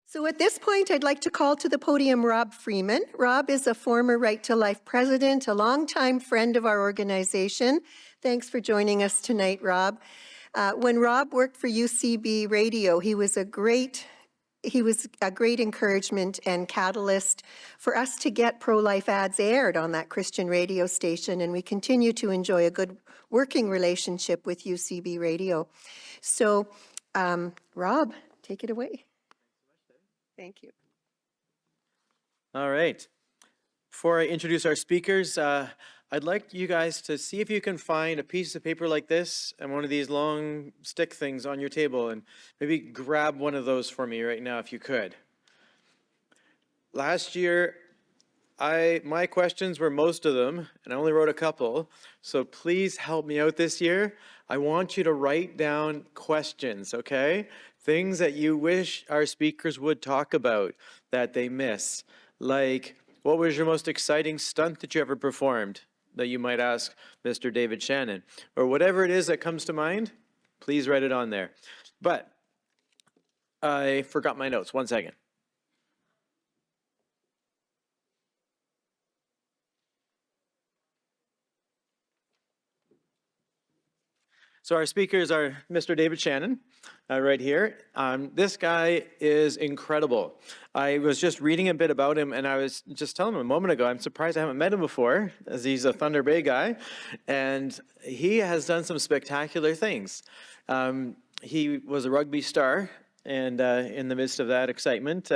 So at this point, I'd like to call to the podium Rob Freeman. Rob is a former Right to Life president, a longtime friend of our organization. Thanks for joining us tonight, Rob. When Rob worked for UCB Radio, he was a great encouragement and catalyst for us to get pro-life ads aired on that Christian radio station, and we continue to enjoy a good working relationship with UCB Radio. So, Rob, take it away. Thank you. All right. Before I introduce our speakers, I'd like you guys to see if you can find a piece of paper like this and one of these long stick things on your table, and maybe grab one of those for me right now if you could. Last year, my questions were most of them, and I only wrote a couple, so please help me out this year. I want you to write down questions, okay? Things that you wish our speakers would talk about that they miss. Like, what was your most exciting stunt that you ever performed that you might ask Mr. David Shannon? Or whatever it is that comes to mind, please write it on there. But I forgot my notes. 1 second. So our speakers are Mr. David Shannon, right here. This guy is incredible. I was just reading a bit about him, and I was just telling him a moment ago, I'm surprised I haven't met him before, as he's a Thunder Bay guy, and he has done some spectacular things. He was a rugby star, and in the midst of that excitement,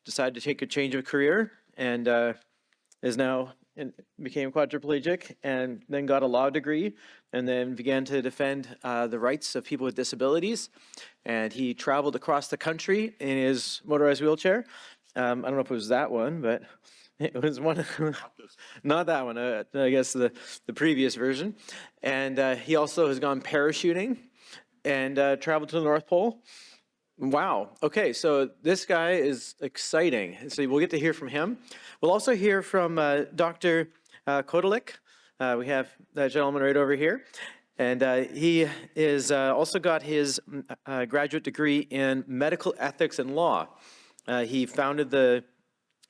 decided to take a change of career, and is now became quadriplegic, and then got a law degree, and then began to defend the rights of people with disabilities. And he traveled across the country in his motorized wheelchair. I don't know if it was that one, but it was one. Not that one. I guess the previous version. And he also has gone parachuting and traveled to the North Pole. Wow. Okay, so this guy is exciting. So we'll get to hear from him. We'll also hear from Dr. Kotalik. We have that gentleman right over here. And he is also got his graduate degree in medical ethics and law. He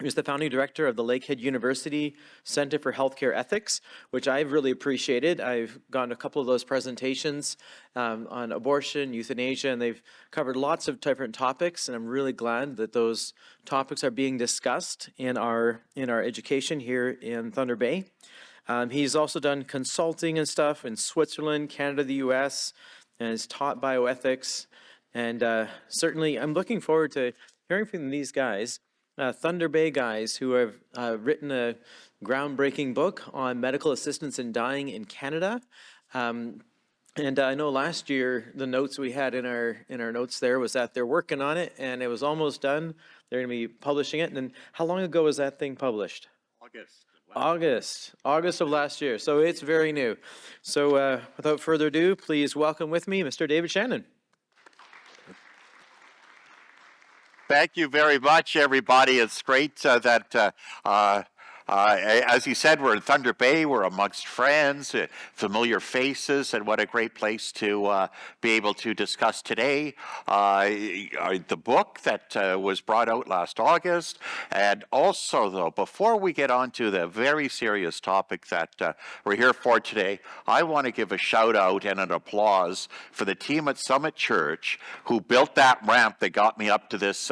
was the founding director of the Lakehead University Center for Healthcare Ethics, which I've really appreciated. I've gone to a couple of those presentations on abortion, euthanasia, and they've covered lots of different topics, and I'm really glad that those topics are being discussed in our education here in Thunder Bay. He's also done consulting and stuff in Switzerland, Canada, the US, and has taught bioethics. And certainly I'm looking forward to hearing from these guys. Thunder Bay guys who have written a groundbreaking book on medical assistance in dying in Canada. And I know last year the notes we had in our notes there was that they're working on it and it was almost done. They're going to be publishing it. And then how long ago was that thing published? August of last year. So it's very new. So without further ado, please welcome with me Mr. David Shannon. Thank you very much, everybody. It's great that, as you said, we're in Thunder Bay. We're amongst friends, familiar faces, and what a great place to be able to discuss today the book that was brought out last August. And also, though, before we get on to the very serious topic that we're here for today, I want to give a shout out and an applause for the team at Summit Church who built that ramp that got me up to this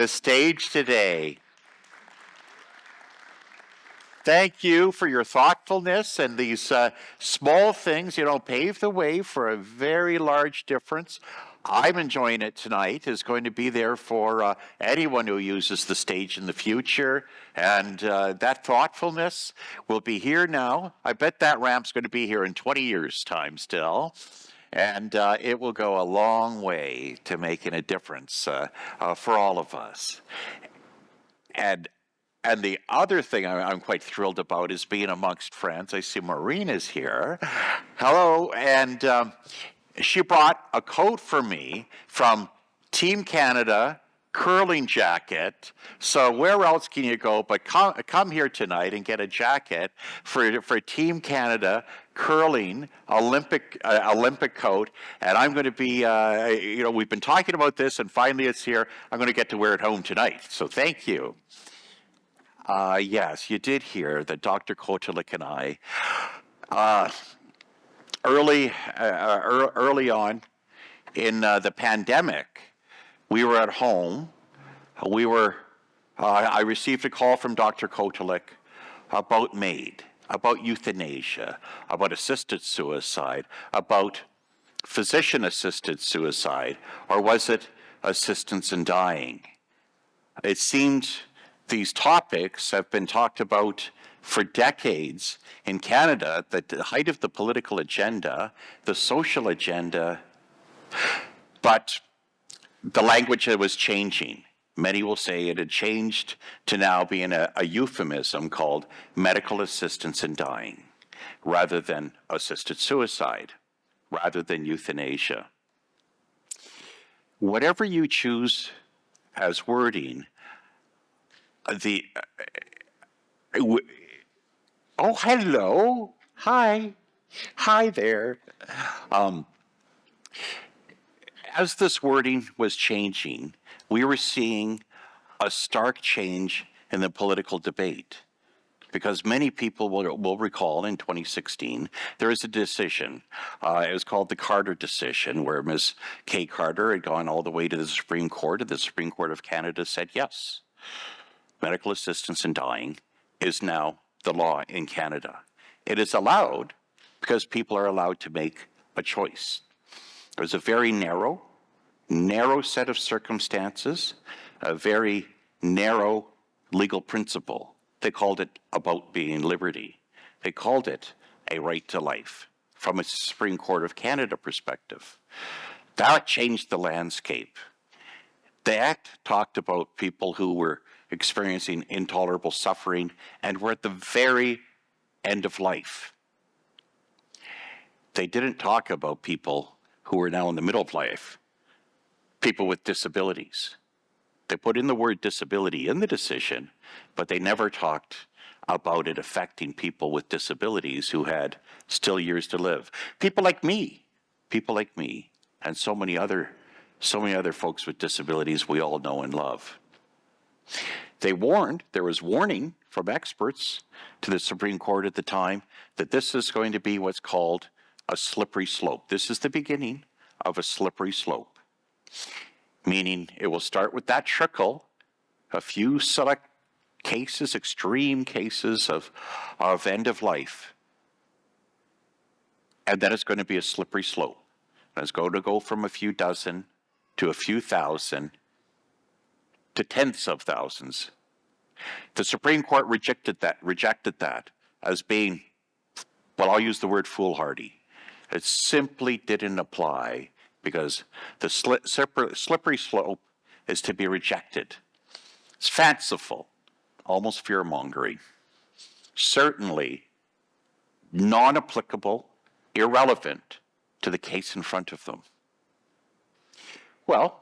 stage today. Thank you for your thoughtfulness, and these small things, pave the way for a very large difference. I'm enjoying it tonight. Is going to be there for anyone who uses the stage in the future, and that thoughtfulness will be here now. I bet that ramp's going to be here in 20 years' time still. And it will go a long way to making a difference for all of us. And the other thing I'm quite thrilled about is being amongst friends. I see Maureen is here. Hello. And she brought a coat for me from Team Canada curling jacket. So where else can you go but come here tonight and get a jacket for Team Canada curling Olympic coat? And I'm going to be, we've been talking about this, and finally it's here. I'm going to get to wear it home tonight. So thank you. Yes, you did hear that Dr. Kotalik and I, early on in the pandemic, we were at home. I received a call from Dr. Kotalik about MAID, about euthanasia, about assisted suicide, about physician-assisted suicide, or was it assistance in dying? It seemed these topics have been talked about for decades in Canada, at the height of the political agenda, the social agenda, but the language was changing. Many will say it had changed to now being a euphemism called medical assistance in dying, rather than assisted suicide, rather than euthanasia. Whatever you choose as wording, oh, hello. Hi. Hi there. As this wording was changing, we were seeing a stark change in the political debate. Because many people will recall in 2016, there was a decision. It was called the Carter decision, where Ms. Kay Carter had gone all the way to the Supreme Court, and the Supreme Court of Canada said yes. Medical assistance in dying is now the law in Canada. It is allowed because people are allowed to make a choice. There's a very narrow set of circumstances, a very narrow legal principle. They called it about being liberty. They called it a right to life from a Supreme Court of Canada perspective. That changed the landscape. The Act talked about people who were experiencing intolerable suffering and were at the very end of life. They didn't talk about people who were now in the middle of life, people with disabilities. They put in the word disability in the decision, but they never talked about it affecting people with disabilities who had still years to live. People like me, and so many other folks with disabilities we all know and love. They warned, there was warning from experts to the Supreme Court at the time that this is going to be what's called a slippery slope. This is the beginning of a slippery slope, meaning it will start with that trickle, a few select cases, extreme cases of end of life, and then it's going to be a slippery slope. And it's going to go from a few dozen to a few thousand to tens of thousands. The Supreme Court rejected that as being, well, I'll use the word foolhardy. It simply didn't apply because the slippery slope is to be rejected. It's fanciful, almost fear-mongering. Certainly non-applicable, irrelevant to the case in front of them. Well,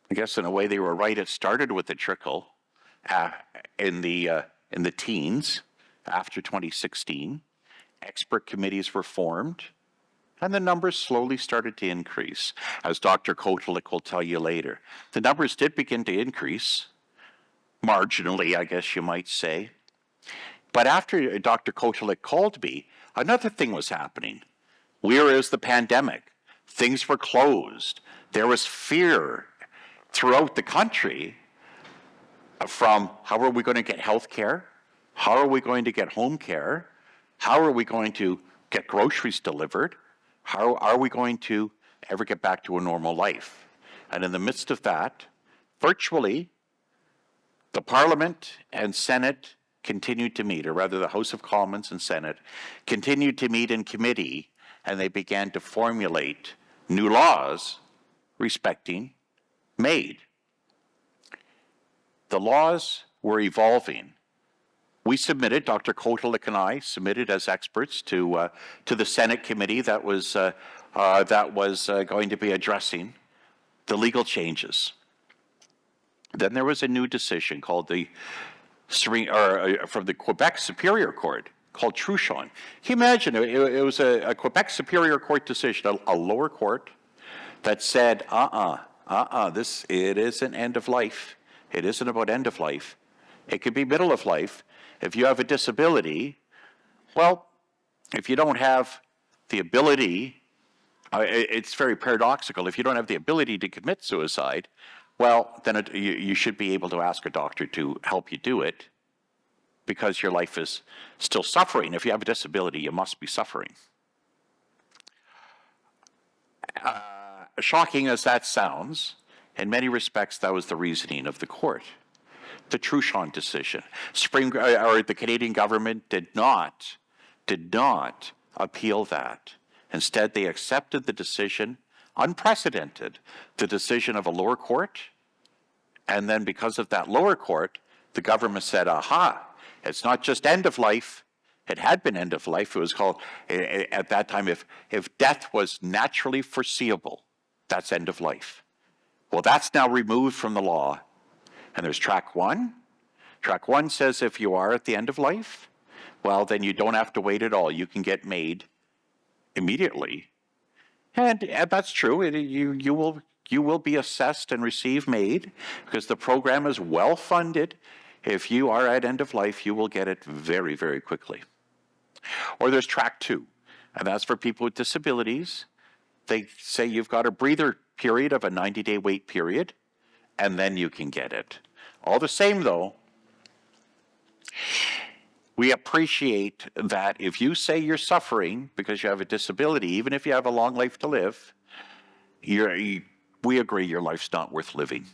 I guess in a way they were right. It started with a trickle in the teens after 2016. Expert committees were formed, and the numbers slowly started to increase, as Dr. Kotalik will tell you later. The numbers did begin to increase, marginally, I guess you might say. But after Dr. Kotalik called me, another thing was happening. Whereas the pandemic, things were closed. There was fear throughout the country from how are we going to get health care? How are we going to get home care? How are we going to get groceries delivered? How are we going to ever get back to a normal life? And in the midst of that, virtually, the Parliament and Senate continued to meet, or rather the House of Commons and Senate continued to meet in committee, and they began to formulate new laws respecting MAID. The laws were evolving. We submitted, Dr. Kotalik and I submitted as experts to the Senate committee that was going to be addressing the legal changes. Then there was a new decision called from the Quebec Superior Court called Truchon. Can you imagine? It was a Quebec Superior Court decision, a lower court, that said, it isn't end of life. It isn't about end of life. It could be middle of life. If you have a disability, well, if you don't have the ability, it's very paradoxical. If you don't have the ability to commit suicide, well, then you should be able to ask a doctor to help you do it because your life is still suffering. If you have a disability, you must be suffering. Shocking as that sounds, in many respects, that was the reasoning of the court. The Truchon decision. The Canadian government did not appeal that. Instead, they accepted the decision, unprecedented, the decision of a lower court. And then because of that lower court, the government said, aha, it's not just end of life. It had been end of life. It was called, at that time, if death was naturally foreseeable, that's end of life. Well, that's now removed from the law. And there's track one. Track one says if you are at the end of life, well, then you don't have to wait at all. You can get MAID immediately. And that's true. You will be assessed and receive MAID because the program is well funded. If you are at end of life, you will get it very, very quickly. Or there's track two, and that's for people with disabilities. They say you've got a breather period of a 90-day wait period, and then you can get it. All the same, though, we appreciate that if you say you're suffering because you have a disability, even if you have a long life to live, we agree your life's not worth living.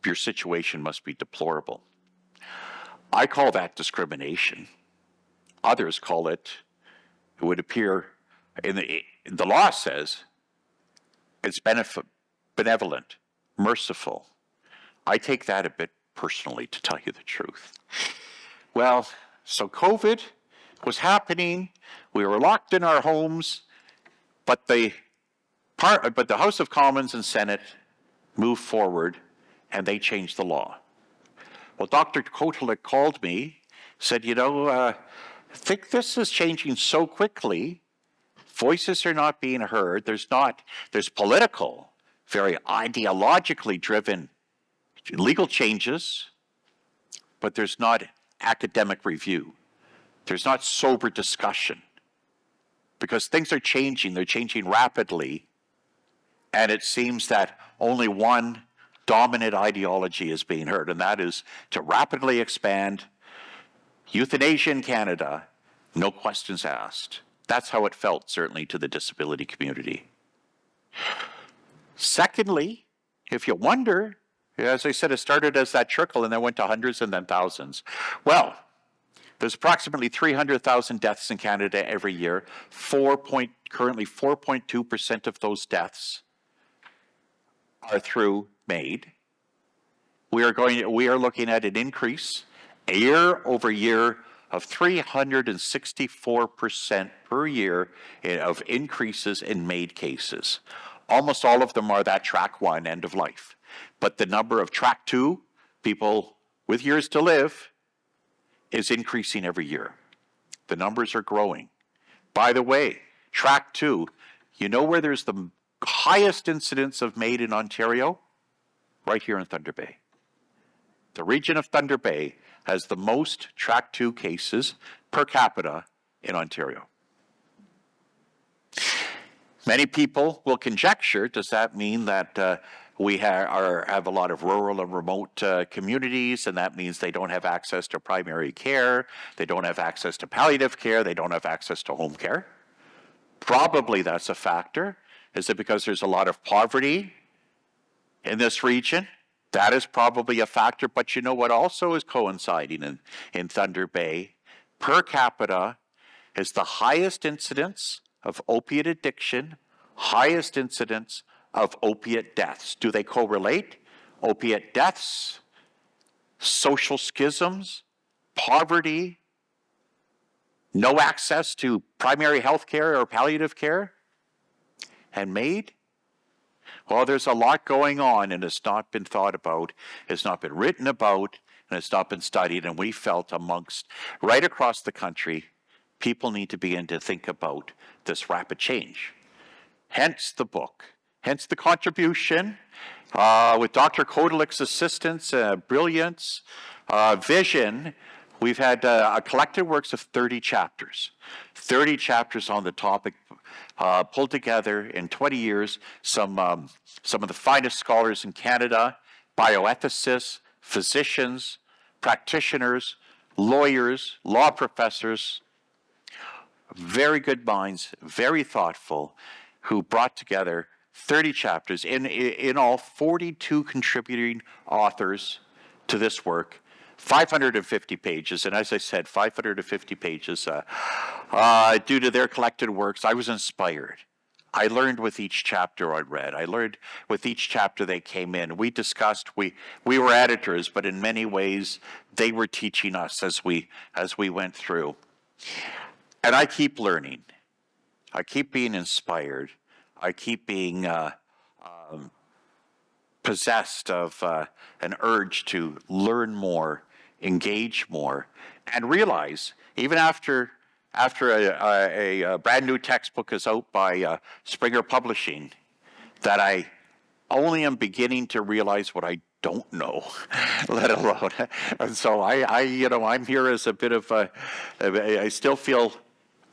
Your situation must be deplorable. I call that discrimination. Others call it would appear, the law says, it's benevolent, merciful. I take that a bit personally, to tell you the truth. Well, so COVID was happening. We were locked in our homes, but the House of Commons and Senate moved forward, and they changed the law. Well, Dr. Kotalik called me, said, I think this is changing so quickly. Voices are not being heard. There's political, very ideologically driven legal changes, but there's not academic review. There's not sober discussion because things are changing. They're changing rapidly. And it seems that only one dominant ideology is being heard, and that is to rapidly expand euthanasia in Canada, no questions asked. That's how it felt, certainly, to the disability community. Secondly, if you wonder, as I said, it started as that trickle and then went to hundreds and then thousands. Well, there's approximately 300,000 deaths in Canada every year. Currently 4.2% of those deaths are through MAID. We are looking at an increase year over year of 364% per year of increases in MAID cases. Almost all of them are that track one, end of life. But the number of track two, people with years to live, is increasing every year. The numbers are growing. By the way, track two, you know where there's the highest incidence of MAID in Ontario? Right here in Thunder Bay. The region of Thunder Bay has the most track two cases per capita in Ontario. Many people will conjecture, does that mean that we have a lot of rural and remote communities, and that means they don't have access to primary care, they don't have access to palliative care, they don't have access to home care? Probably that's a factor. Is it because there's a lot of poverty in this region? That is probably a factor, but you know what also is coinciding in Thunder Bay? Per capita is the highest incidence of opiate addiction, highest incidence of opiate deaths. Do they correlate? Opiate deaths, social schisms, poverty, no access to primary health care or palliative care, and MAID? Well, there's a lot going on, and it's not been thought about, it's not been written about, and it's not been studied. And we felt amongst, right across the country, people need to begin to think about this rapid change. Hence the book, hence the contribution with Dr. Kotalik's assistance, brilliance, vision. We've had a collected works of 30 chapters. 30 chapters on the topic, pulled together in 20 years. Some of the finest scholars in Canada, bioethicists, physicians, practitioners, lawyers, law professors, very good minds, very thoughtful, who brought together 30 chapters, in all 42 contributing authors to this work, 550 pages, and as I said, 550 pages. Due to their collected works, I was inspired. I learned with each chapter I read. I learned with each chapter they came in. We discussed, we were editors, but in many ways, they were teaching us as we went through. And I keep learning. I keep being inspired. I keep being possessed of an urge to learn more, engage more, and realize, even after a brand new textbook is out by Springer Publishing, that I only am beginning to realize what I don't know, let alone. And so I'm here as a bit of I still feel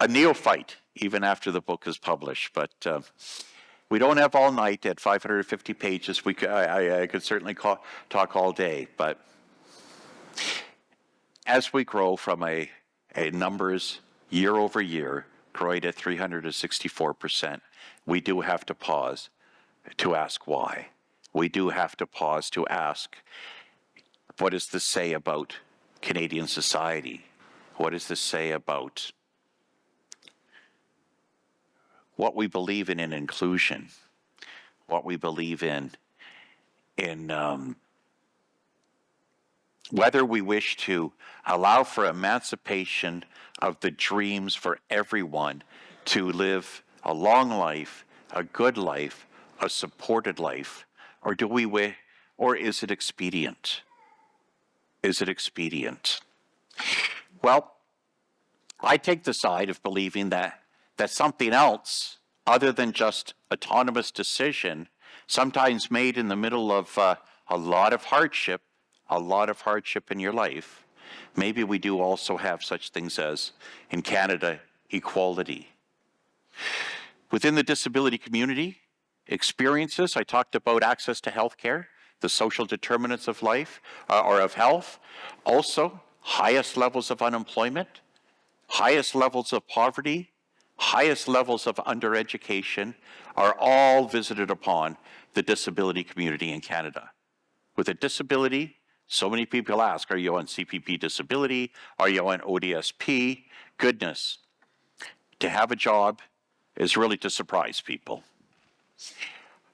a neophyte even after the book is published, but we don't have all night at 550 pages. I could certainly talk all day, but as we grow from a numbers year over year, growing at 364%, we do have to pause to ask why. We do have to pause to ask, what does this say about Canadian society? What does this say about what we believe in inclusion, what we believe in whether we wish to allow for emancipation of the dreams for everyone to live a long life, a good life, a supported life, or or is it expedient? Is it expedient? Well, I take the side of believing that something else other than just autonomous decision, sometimes made in the middle of a lot of hardship in your life. Maybe we do also have such things as, in Canada, equality. Within the disability community, experiences, I talked about access to healthcare, the social determinants of life or of health, also highest levels of unemployment, highest levels of poverty, highest levels of undereducation are all visited upon the disability community in Canada. With a disability, so many people ask, are you on CPP disability? Are you on ODSP? Goodness, to have a job is really to surprise people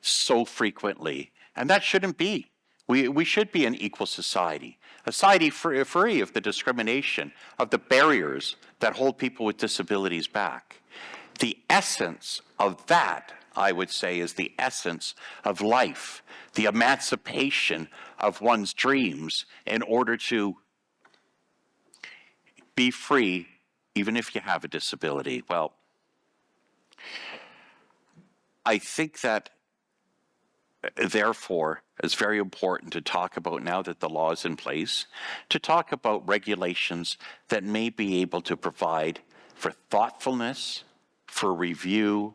so frequently. And that shouldn't be. We should be an equal society, a society free of the discrimination, of the barriers that hold people with disabilities back. The essence of that, I would say, is the essence of life, the emancipation of one's dreams in order to be free, even if you have a disability. Well, I think that, therefore, it's very important to talk about, now that the law is in place, to talk about regulations that may be able to provide for thoughtfulness, for review,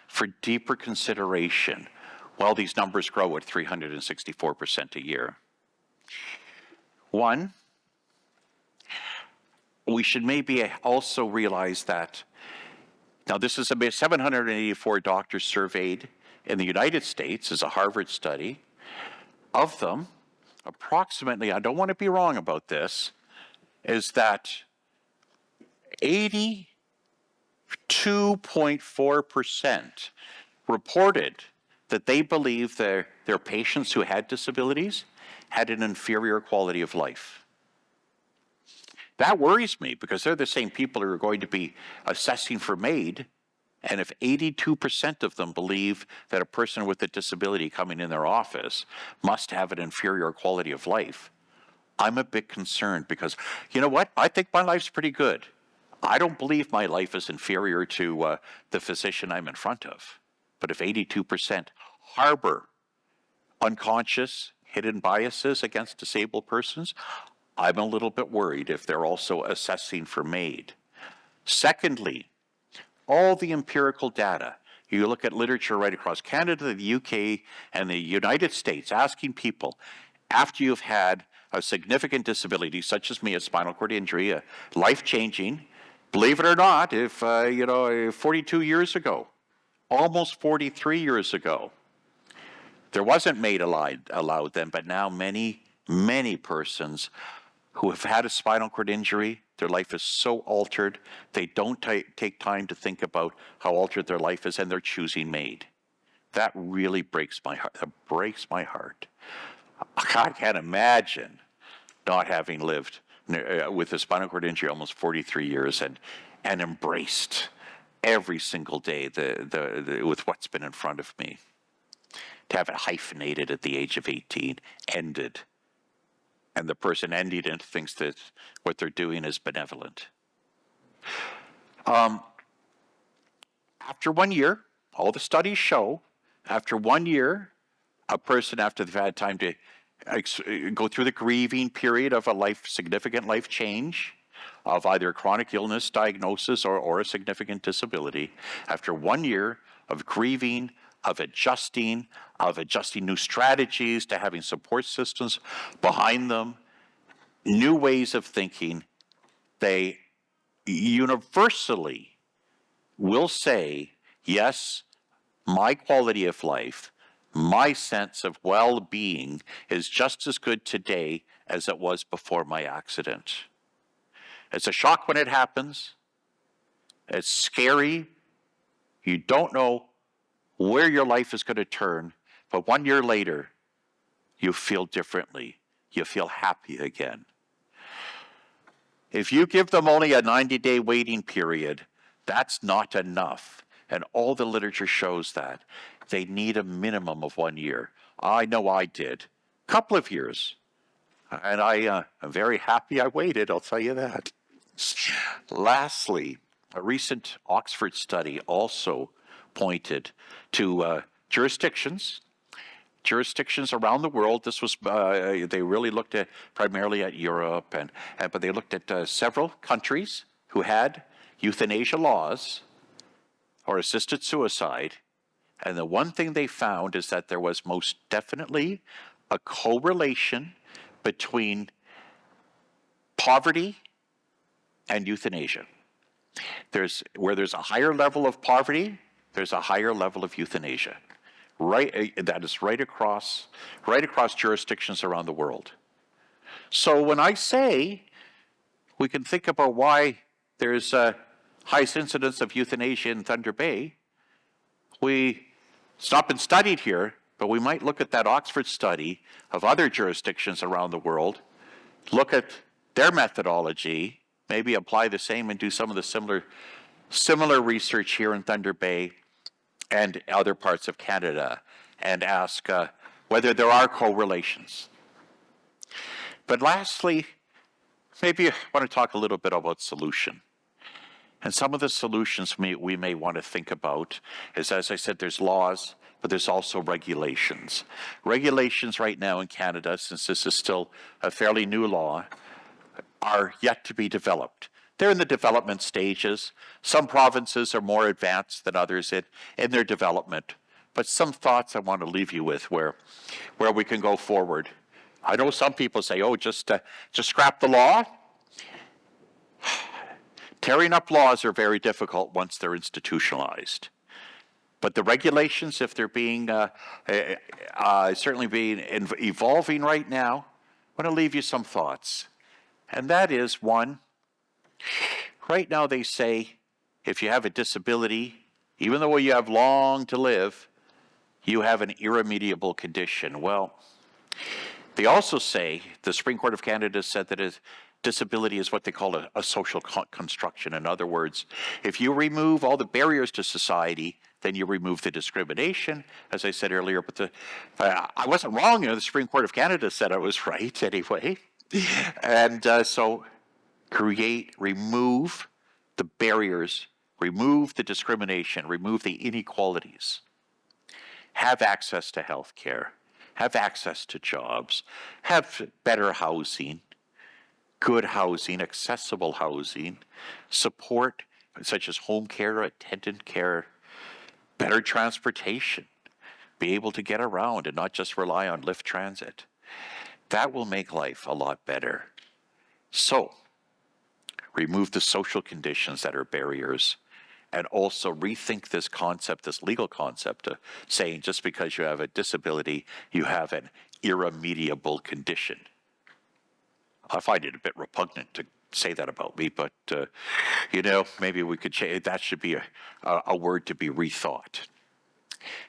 for deeper consideration, while these numbers grow at 364% a year. One, we should maybe also realize that, now this is about 784 doctors surveyed in the United States, is a Harvard study. Of them, approximately, I don't want to be wrong about this, is that 82.4% reported that they believe their patients who had disabilities had an inferior quality of life. That worries me, because they're the same people who are going to be assessing for MAID And if 82% of them believe that a person with a disability coming in their office must have an inferior quality of life, I'm a bit concerned because, you know what? I think my life's pretty good. I don't believe my life is inferior to the physician I'm in front of. But if 82% harbor unconscious, hidden biases against disabled persons, I'm a little bit worried if they're also assessing for MAID. Secondly, all the empirical data. You look at literature right across Canada, the UK, and the United States, asking people, after you've had a significant disability, such as me, a spinal cord injury, life-changing, believe it or not, if, 42 years ago, almost 43 years ago, there wasn't MAID allowed then, but now many, many persons who have had a spinal cord injury, their life is so altered, they don't take time to think about how altered their life is, and they're choosing MAID. That really breaks my heart. That breaks my heart. I can't imagine not having lived with a spinal cord injury almost 43 years and embraced every single day with what's been in front of me. To have it hyphenated at the age of 18, ended, and the person ending it thinks that what they're doing is benevolent. After 1 year, all the studies show, after 1 year, a person, after they've had time to go through the grieving period of a significant life change, of either chronic illness diagnosis or a significant disability, after 1 year of grieving, of adjusting new strategies, to having support systems behind them, new ways of thinking, they universally will say, yes, my quality of life, my sense of well-being is just as good today as it was before my accident. It's a shock when it happens. It's scary. You don't know where your life is going to turn, but 1 year later, you feel differently. You feel happy again. If you give them only a 90-day waiting period, that's not enough. And all the literature shows that. They need a minimum of 1 year. I know I did. A couple of years. And I'm very happy I waited, I'll tell you that. Lastly, a recent Oxford study also pointed to jurisdictions around the world. This was they really looked at primarily at Europe, but they looked at several countries who had euthanasia laws or assisted suicide, and the one thing they found is that there was most definitely a correlation between poverty and euthanasia. Where there's a higher level of poverty, there's a higher level of euthanasia. That is right across jurisdictions around the world. So when I say we can think about why there's a highest incidence of euthanasia in Thunder Bay, it's not been studied here, but we might look at that Oxford study of other jurisdictions around the world, look at their methodology, maybe apply the same and do some of the similar research here in Thunder Bay and other parts of Canada, and ask whether there are correlations. But lastly, maybe I want to talk a little bit about solution. And some of the solutions we may want to think about is, as I said, there's laws, but there's also regulations. Regulations right now in Canada, since this is still a fairly new law, are yet to be developed. They're in the development stages. Some provinces are more advanced than others in their development. But some thoughts I want to leave you with where we can go forward. I know some people say, oh, just scrap the law. Tearing up laws are very difficult once they're institutionalized. But the regulations, if they're being certainly evolving right now, I want to leave you some thoughts. And that is, one, right now they say if you have a disability, even though you have long to live, you have an irremediable condition. Well, they also say, the Supreme Court of Canada said that Disability is what they call a social construction. In other words, if you remove all the barriers to society, then you remove the discrimination, as I said earlier. But I wasn't wrong. The Supreme Court of Canada said I was right anyway. And so remove the barriers, remove the discrimination, remove the inequalities. Have access to health care, have access to jobs, have better housing, good housing, accessible housing, support such as home care, attendant care, better transportation, be able to get around and not just rely on Lyft Transit. That will make life a lot better. So, remove the social conditions that are barriers, and also rethink this concept, this legal concept of saying just because you have a disability, you have an irremediable condition. I find it a bit repugnant to say that about me, but maybe we could change. That should be a word to be rethought.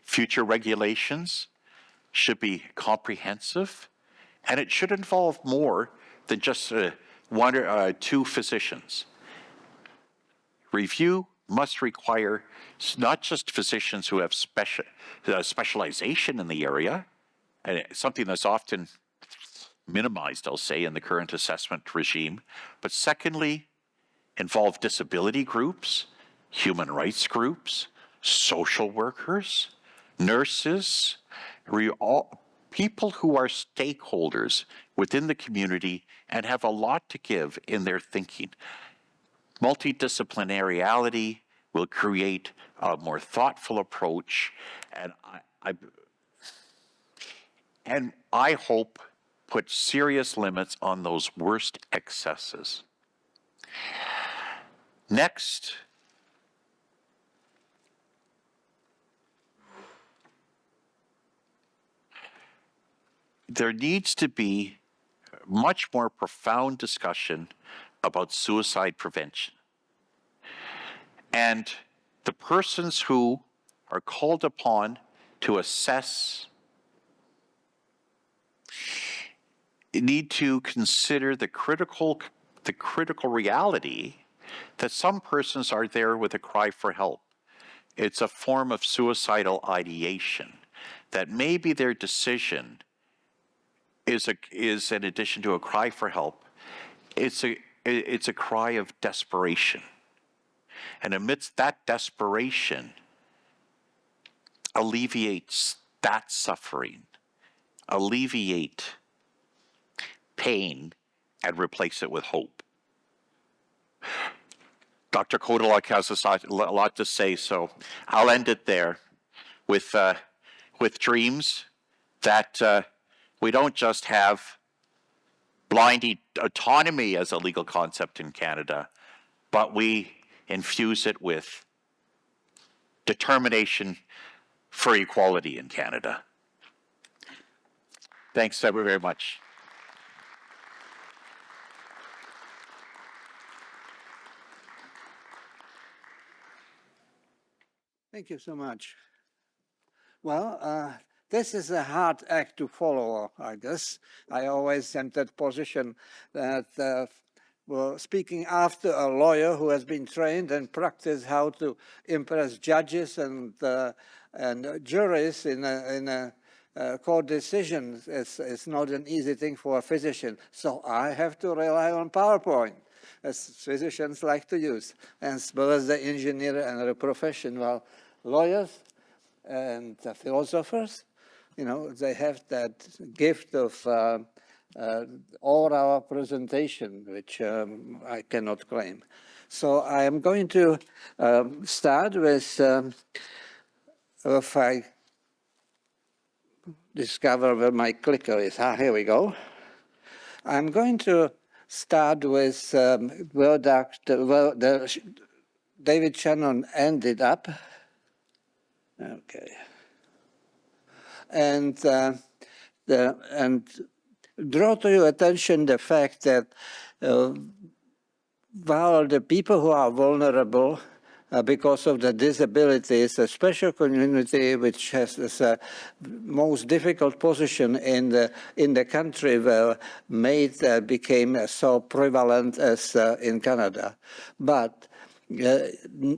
Future regulations should be comprehensive, and it should involve more than just one or two physicians. Review must require not just physicians who have specialization in the area, and something that's often minimized, I'll say, in the current assessment regime, but secondly, involve disability groups, human rights groups, social workers, nurses, people who are stakeholders within the community and have a lot to give in their thinking. Multidisciplinarity will create a more thoughtful approach, and I hope put serious limits on those worst excesses. Next, there needs to be much more profound discussion about suicide prevention. And the persons who are called upon to assess need to consider the critical reality that some persons are there with a cry for help. It's a form of suicidal ideation, that maybe their decision is in addition to a cry for help, it's a cry of desperation. And amidst that desperation, alleviates that suffering, alleviate pain, and replace it with hope. Dr. Kotalik has a lot to say, so I'll end it there with dreams that we don't just have blind autonomy as a legal concept in Canada, but we infuse it with determination for equality in Canada. Thanks very much. Thank you so much. Well, this is a hard act to follow, I guess. I always am that position that speaking after a lawyer who has been trained and practiced how to impress judges and juries in a court decision is not an easy thing for a physician. So I have to rely on PowerPoint, as physicians like to use, as well as the engineer and the profession. Well, lawyers and philosophers, they have that gift of oral presentation, which I cannot claim. So I am going to start with, if I discover where my clicker is. Here we go. I'm going to start with where David Shannon ended up. Okay. And draw to your attention the fact that while the people who are vulnerable because of the disabilities, a special community which has this most difficult position in the country where MAID became so prevalent as in Canada. But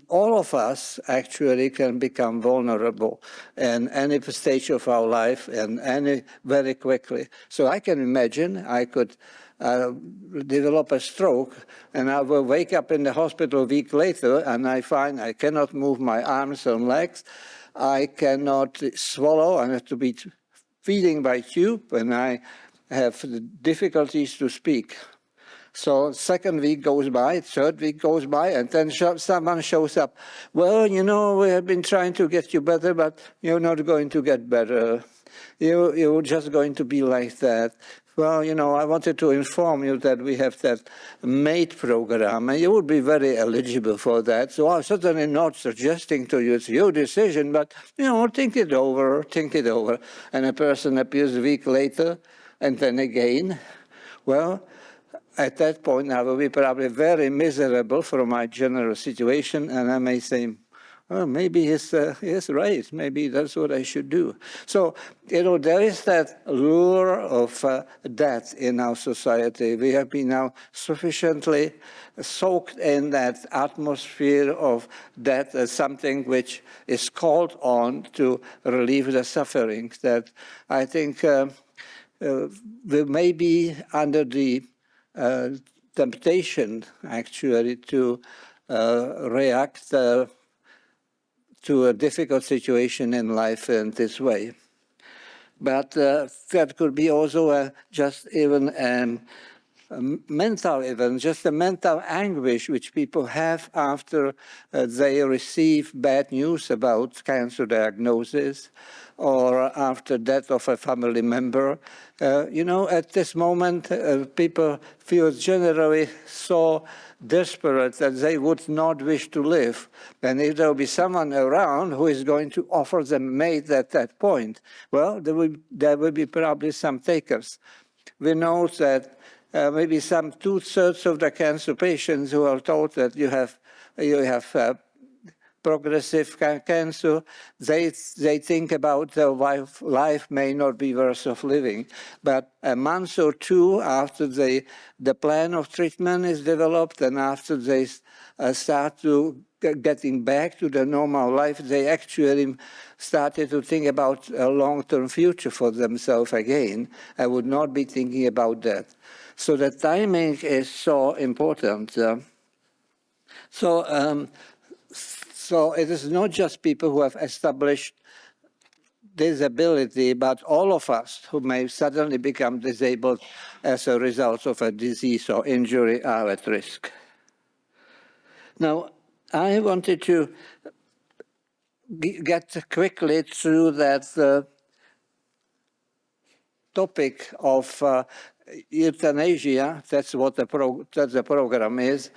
all of us actually can become vulnerable in any stage of our life and very quickly. So I can imagine I could develop a stroke and I will wake up in the hospital a week later and I find I cannot move my arms and legs. I cannot swallow. I have to be feeding by tube and I have difficulties to speak. So second week goes by, third week goes by, and then someone shows up. Well, you know, we have been trying to get you better, but you're not going to get better. You're just going to be like that. Well, you know, I wanted to inform you that we have that MAID program, and you would be very eligible for that. So I'm certainly not suggesting to you it's your decision, but, you know, think it over, think it over. And a person appears a week later, and then again. Well, at that point, I will be probably very miserable for my general situation, and I may say, well, maybe he's right. Maybe that's what I should do. So, you know, there is that lure of death in our society. We have been now sufficiently soaked in that atmosphere of death as something which is called on to relieve the suffering. That I think we may be under the temptation, actually, to react to a difficult situation in life in this way. But that could be also just even a mental event, just a mental anguish which people have after they receive bad news about cancer diagnosis or after death of a family member. You know, at this moment, people feel generally so desperate that they would not wish to live. And if there will be someone around who is going to offer them MAID at that point, well, there will be probably some takers. We know that maybe some 2/3 of the cancer patients who are told that you have progressive cancer, they think about their life may not be worth of living. But a month or two after the plan of treatment is developed and after they start to getting back to the normal life, they actually started to think about a long-term future for themselves again. I would not be thinking about that. So the timing is so important. So it is not just people who have established disability, but all of us who may suddenly become disabled as a result of a disease or injury are at risk. Now, I wanted to get quickly through that topic of euthanasia. That's what the program is.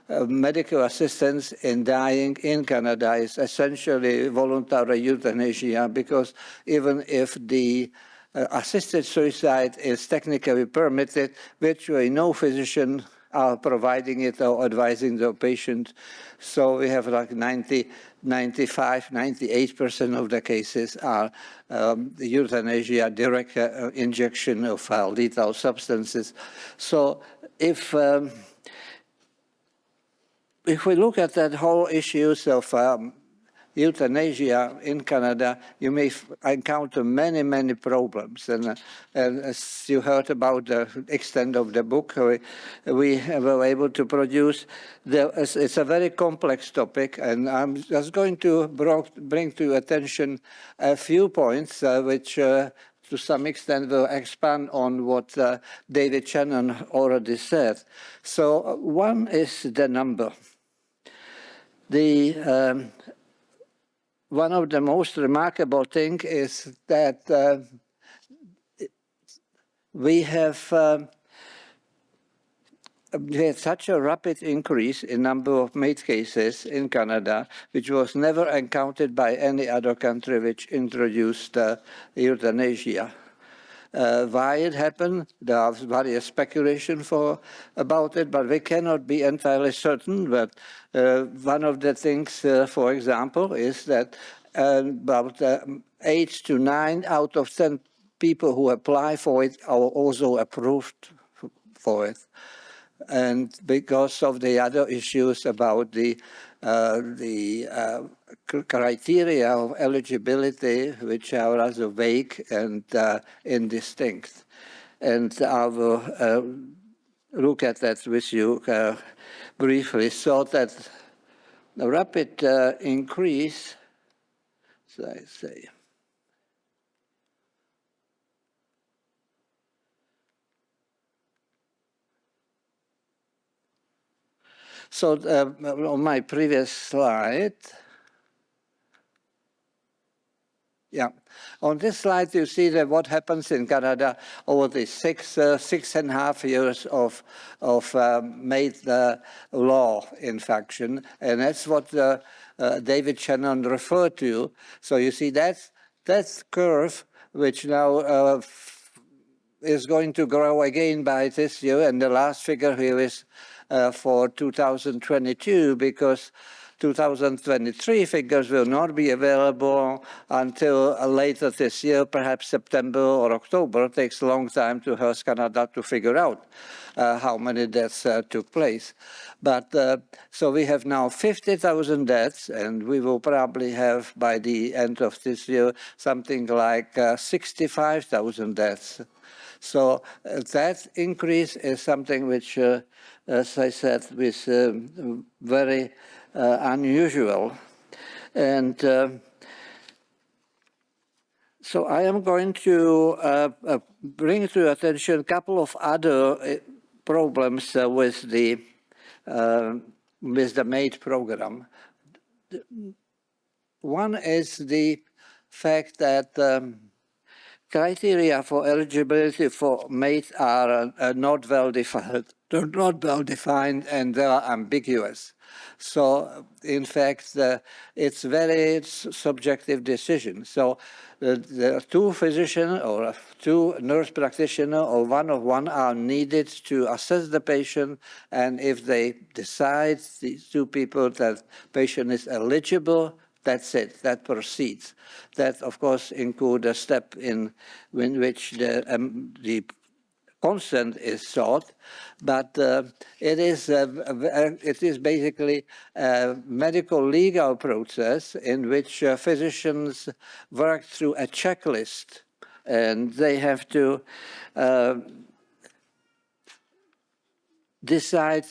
Medical assistance in dying in Canada is essentially voluntary euthanasia, because even if the assisted suicide is technically permitted, virtually no physician are providing it or advising the patient. So we have like 95, 98% of the cases are euthanasia, direct injection of lethal substances. So if we look at that whole issues of euthanasia in Canada, you may encounter many, many problems. And as you heard about the extent of the book we were able to produce, it's a very complex topic. And I'm just going to bring to your attention a few points which to some extent will expand on what David Shannon already said. So one is the number. One of the most remarkable things is that we have had such a rapid increase in number of MAID cases in Canada, which was never encountered by any other country which introduced euthanasia. why it happened. There are various speculation about it, but we cannot be entirely certain. But one of the things, for example, is that about 8 to 9 out of 10 people who apply for it are also approved for it. And because of the other issues about the criteria of eligibility, which are rather vague and indistinct. And I will look at that with you briefly. So that the rapid increase, as I say, so on my previous slide, yeah, on this slide you see that what happens in Canada over the 6.5 years of made law in faction, and that's what David Shannon referred to. So you see that's curve which now is going to grow again by this year, and the last figure here is for 2022, because 2023 figures will not be available until later this year, perhaps September or October. It takes a long time to Health Canada to figure out how many deaths took place. But so we have now 50,000 deaths, and we will probably have by the end of this year something like 65,000 deaths. So that increase is something which, as I said, is very unusual. And so I am going to bring to your attention a couple of other problems with the MAID program. One is the fact that criteria for eligibility for MAID are not well defined. They're not well defined, and they are ambiguous. So, in fact, it's very subjective decision. So, the two physicians or two nurse practitioners or one of one are needed to assess the patient, and if they decide, these two people, that patient is eligible, that's it, that proceeds. That, of course, includes a step in which the consent is sought, but it is basically a medical legal process in which physicians work through a checklist, and they have to decide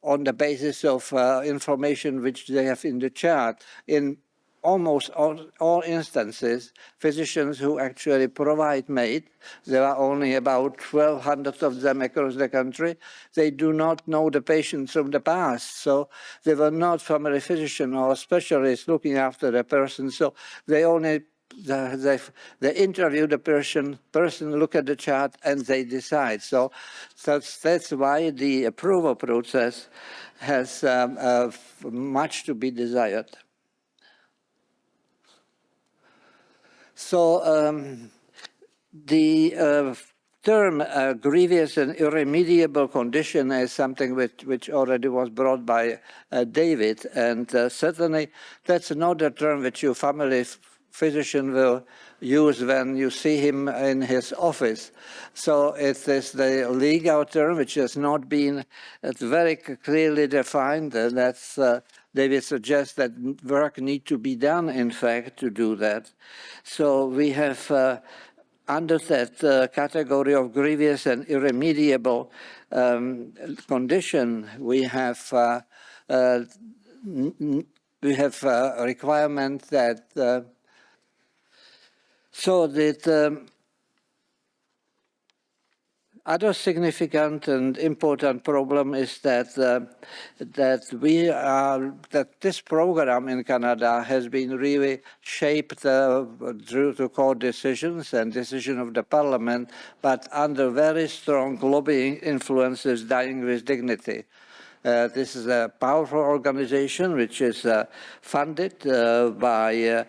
on the basis of information which they have in the chart. In almost all instances, physicians who actually provide MAID, there are only about 1,200 of them across the country, they do not know the patients from the past. So they were not family physician or specialists looking after the person. So they only they interview the person, look at the chart, and they decide. So that's why the approval process has much to be desired. So the term grievous and irremediable condition is something which already was brought by David, and certainly that's not a term which your family physician will use when you see him in his office. So it is the legal term which has not been very clearly defined, and that's David suggests that work needs to be done, in fact, to do that. So we have under that category of grievous and irremediable condition, we have a requirement that so that other significant and important problem is that this program in Canada has been really shaped through to court decisions and decision of the Parliament, but under very strong lobbying influences, dying with dignity. This is a powerful organization which is funded by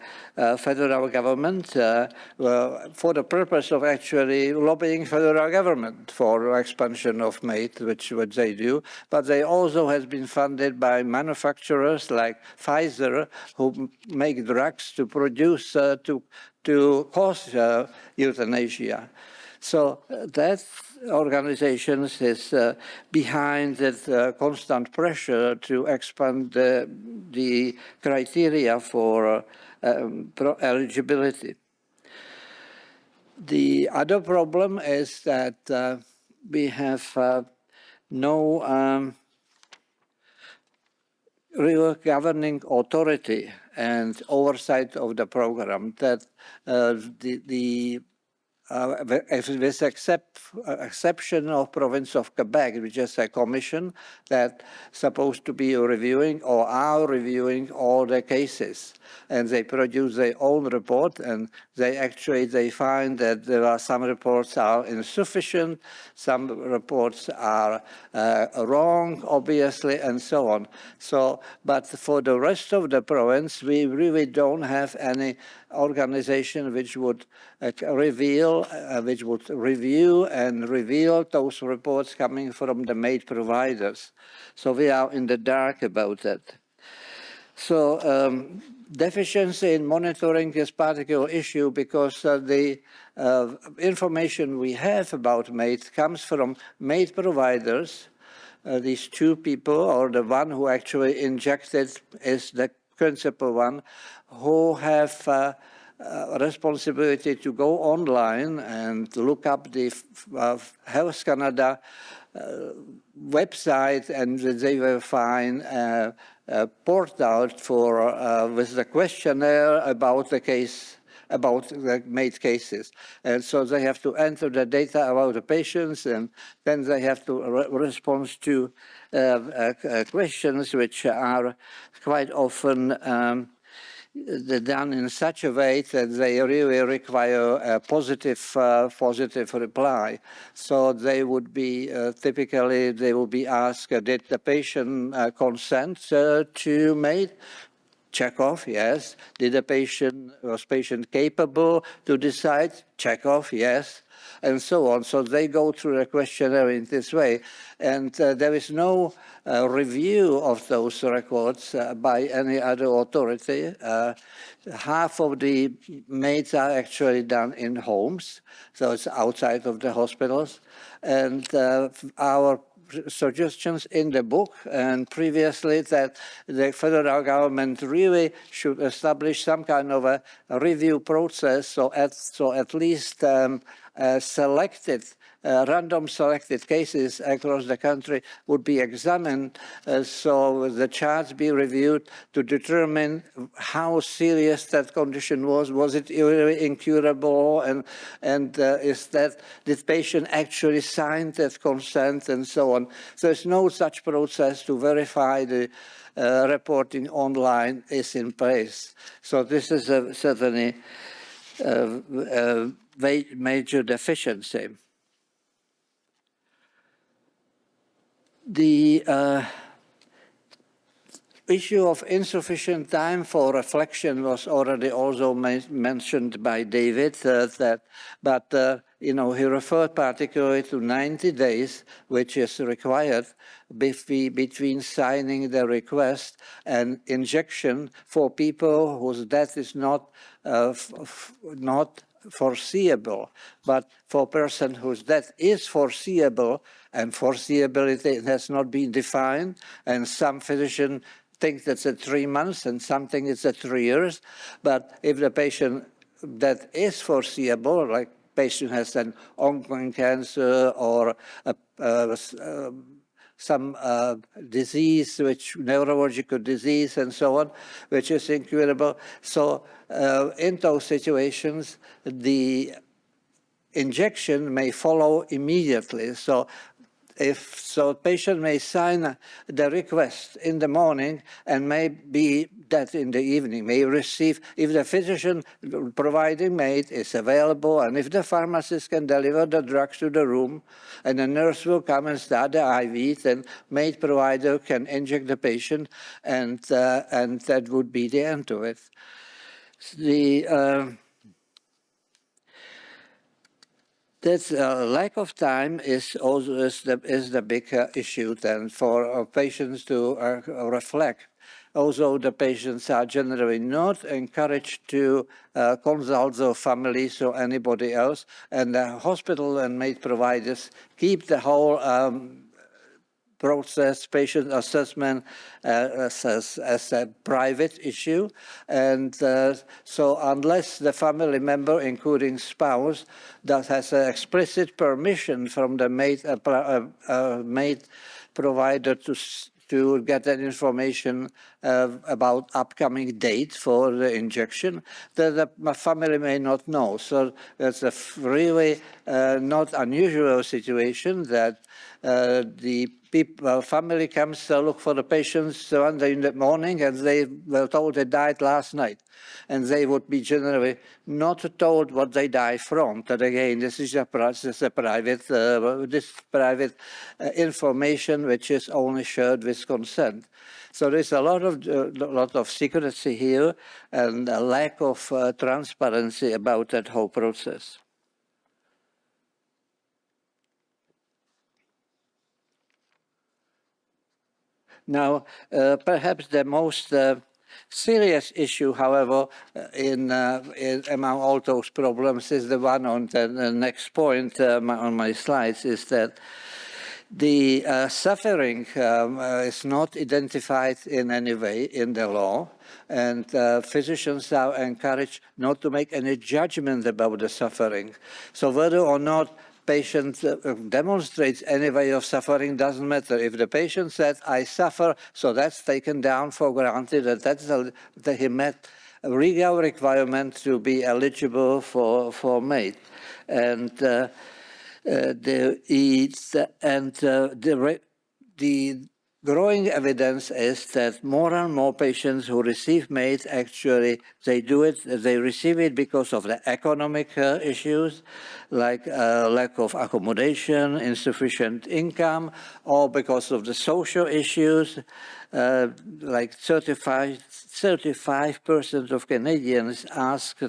federal government for the purpose of actually lobbying federal government for expansion of MAID, which what they do. But they also has been funded by manufacturers like Pfizer, who make drugs to produce to cause euthanasia. So that organization is behind that constant pressure to expand the criteria for eligibility. The other problem is that we have no real governing authority and oversight of the program, that with exception of province of Quebec, which is a commission that's supposed to be reviewing or are reviewing all the cases. And they produce their own report, and they find that there are some reports are insufficient, some reports are wrong, obviously, and so on. So, but for the rest of the province, we really don't have any organization which would review and reveal those reports coming from the MAID providers. So we are in the dark about that. So deficiency in monitoring is a particular issue because the information we have about MAID comes from MAID providers. These two people, or the one who actually injected is the principal one, who have responsibility to go online and look up the Health Canada website, and they will find a portal for with the questionnaire about the case, about the MAID cases. And so they have to enter the data about the patients, and then they have to respond to questions which are quite often done in such a way that they really require a positive reply. So they would be typically they will be asked, did the patient consent to MAID? Check off, yes. Was patient capable to decide? Check off, yes. And so on. So they go through the questionnaire in this way. And there is no review of those records by any other authority. Half of the MAIDs are actually done in homes, so it's outside of the hospitals. And our suggestions in the book and previously that the federal government really should establish some kind of a review process, so at least selected random selected cases across the country would be examined, so the charts be reviewed to determine how serious that condition was. Was it really incurable, and did patient actually sign that consent, and so on. So there's no such process to verify the reporting online is in place. So this is certainly a major deficiency. The issue of insufficient time for reflection was already also mentioned by David, but he referred particularly to 90 days, which is required between signing the request and injection for people whose death is not foreseeable, but for a person whose death is foreseeable, and foreseeability has not been defined, and some physicians think that's at 3 months and some think it's at 3 years. But if the patient that is foreseeable, like patient has an ongoing cancer or some disease, neurological disease and so on, which is incurable. So in those situations, the injection may follow immediately. So if so, patient may sign the request in the morning and may be that in the evening, may receive, if the physician providing maid is available and if the pharmacist can deliver the drugs to the room and the nurse will come and start the IV, then maid provider can inject the patient and that would be the end of it. That lack of time is also the big issue then for patients to reflect. Also, the patients are generally not encouraged to consult their families or anybody else, and the hospital and maid providers keep the whole process, patient assessment as a private issue. And so unless the family member, including spouse, that has an explicit permission from the maid provider to get that information about upcoming date for the injection, that the family may not know. So it's a really not unusual situation that the family comes to look for the patients one day in the morning and they were told they died last night. And they would be generally not told what they died from. But again, this is a private information which is only shared with consent. So there's a lot of secrecy here and a lack of transparency about that whole process. Now, perhaps the most serious issue, however, among all those problems is the one on the next point on my slides, is that the suffering is not identified in any way in the law, and physicians are encouraged not to make any judgment about the suffering. So whether or not patient demonstrates any way of suffering doesn't matter. If the patient said, I suffer, so that's taken down for granted that he met a legal requirement to be eligible for MAID. And the growing evidence is that more and more patients who receive MAID actually, they receive it because of the economic issues, like lack of accommodation, insufficient income, or because of the social issues, like 35% of Canadians asked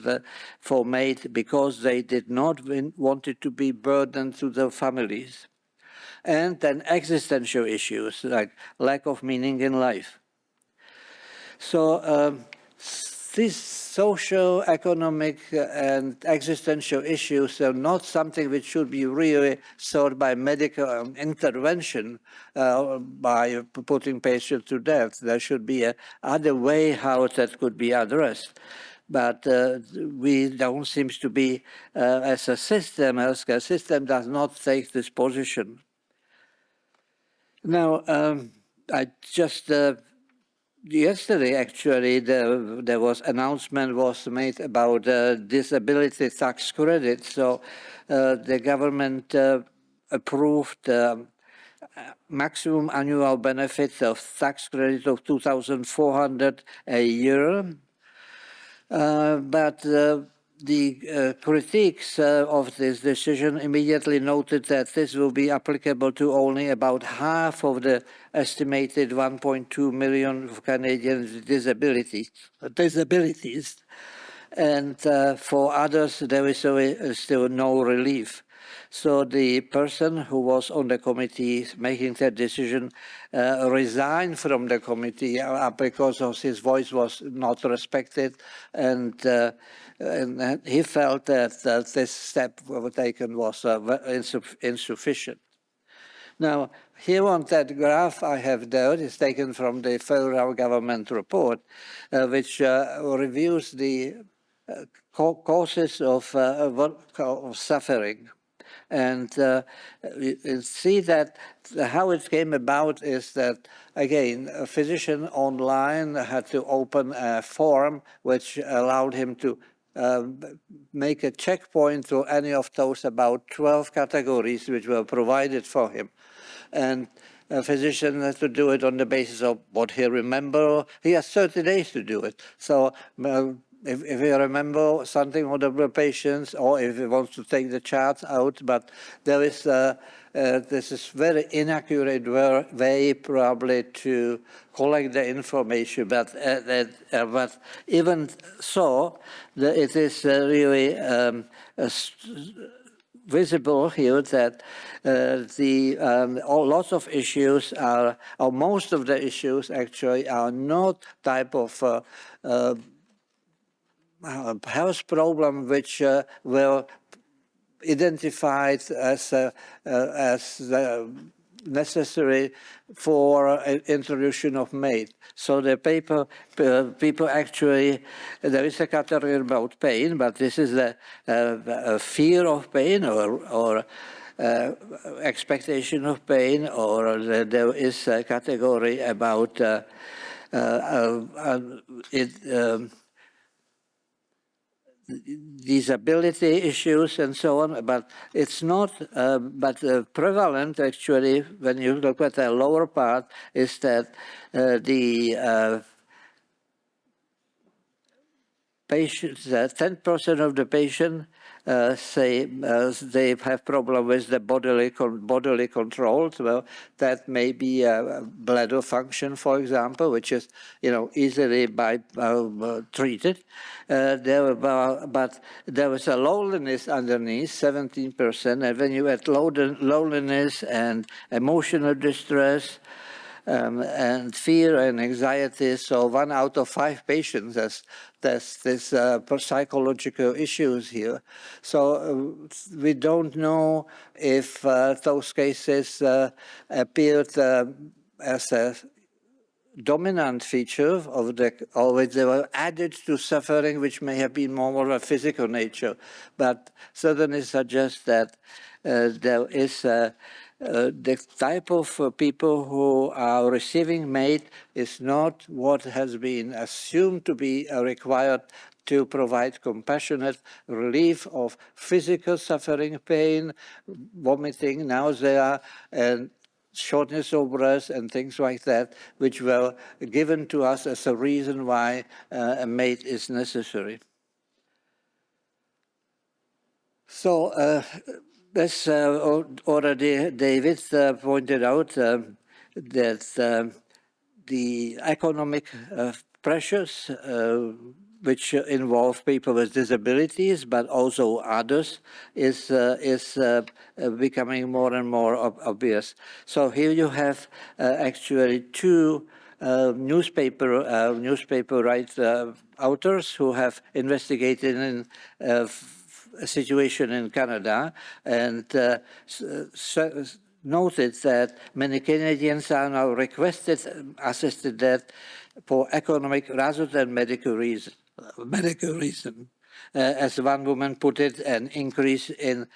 for MAID because they did not want it to be burdened to their families. And then existential issues like lack of meaning in life. So these social, economic, and existential issues are not something which should be really solved by medical intervention by putting patients to death. There should be other way how that could be addressed. But we don't seem to be, as a system, healthcare system does not take this position. Now, I just yesterday actually there was announcement was made about disability tax credit. So the government approved maximum annual benefits of tax credit of $2,400 a year, but the critiques of this decision immediately noted that this will be applicable to only about half of the estimated 1.2 million of Canadian disabilities. And for others, there is still no relief. So the person who was on the committee making that decision resigned from the committee because of his voice was not respected, and he felt that this step taken was insufficient. Now, here on that graph I have there is taken from the federal government report, which reviews the causes of suffering. And you see that how it came about is that, again, a physician online had to open a form which allowed him to make a checkpoint to any of those about 12 categories which were provided for him. and a physician has to do it on the basis of what he remembers. He has 30 days to do it. So if he remember something of the patients, or if he wants to take the charts out, but there is this is very inaccurate way probably to collect the information. But even so, it is really visible here that lots of issues are, or most of the issues actually are not type of health problem which were identified as necessary for introduction of MAID. So the people actually, there is a category about pain, but this is a fear of pain or expectation of pain, or there is a category about disability issues and so on, but it's not, prevalent actually, when you look at the lower part, is that the patients, 10% of the patient say they have problem with the bodily control. Well, that may be a bladder function, for example, which is easily treated. But there was a loneliness underneath, 17%, and when you add loneliness and emotional distress, and fear and anxiety. So 1 out of 5 patients has this psychological issues here. So we don't know if those cases appeared as a dominant feature of or they were added to suffering, which may have been more of a physical nature, but certainly suggests that there is the type of people who are receiving MAID is not what has been assumed to be required to provide compassionate relief of physical suffering, pain, vomiting, nausea, and shortness of breath and things like that, which were given to us as a reason why a MAID is necessary. So as already David pointed out, that the economic pressures which involve people with disabilities, but also others, is becoming more and more obvious. So here you have actually 2 newspaper authors who have investigated in a situation in Canada, and noted that many Canadians are now requested assisted death for economic rather than medical reason. As one woman put it, an increase in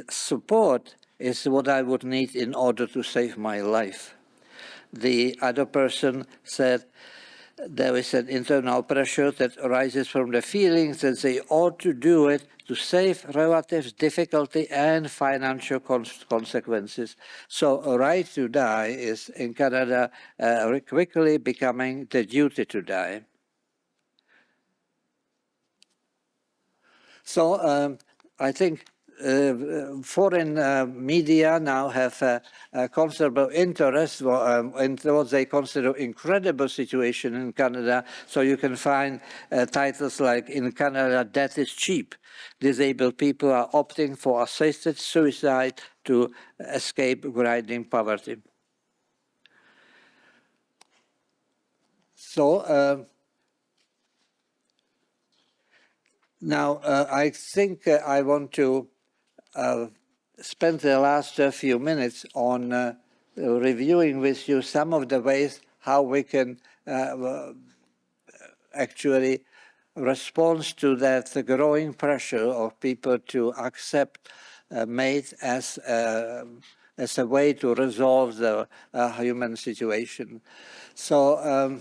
support is what I would need in order to save my life. The other person said, there is an internal pressure that arises from the feelings that they ought to do it to save relatives, difficulty, and financial consequences. So a right to die is in Canada quickly becoming the duty to die. So I think foreign media now have a considerable interest in what they consider incredible situation in Canada. So you can find titles like, "In Canada, death is cheap. Disabled people are opting for assisted suicide to escape grinding poverty." So now I think I want to spend the last few minutes on reviewing with you some of the ways how we can actually respond to that growing pressure of people to accept MAID as a way to resolve the human situation. So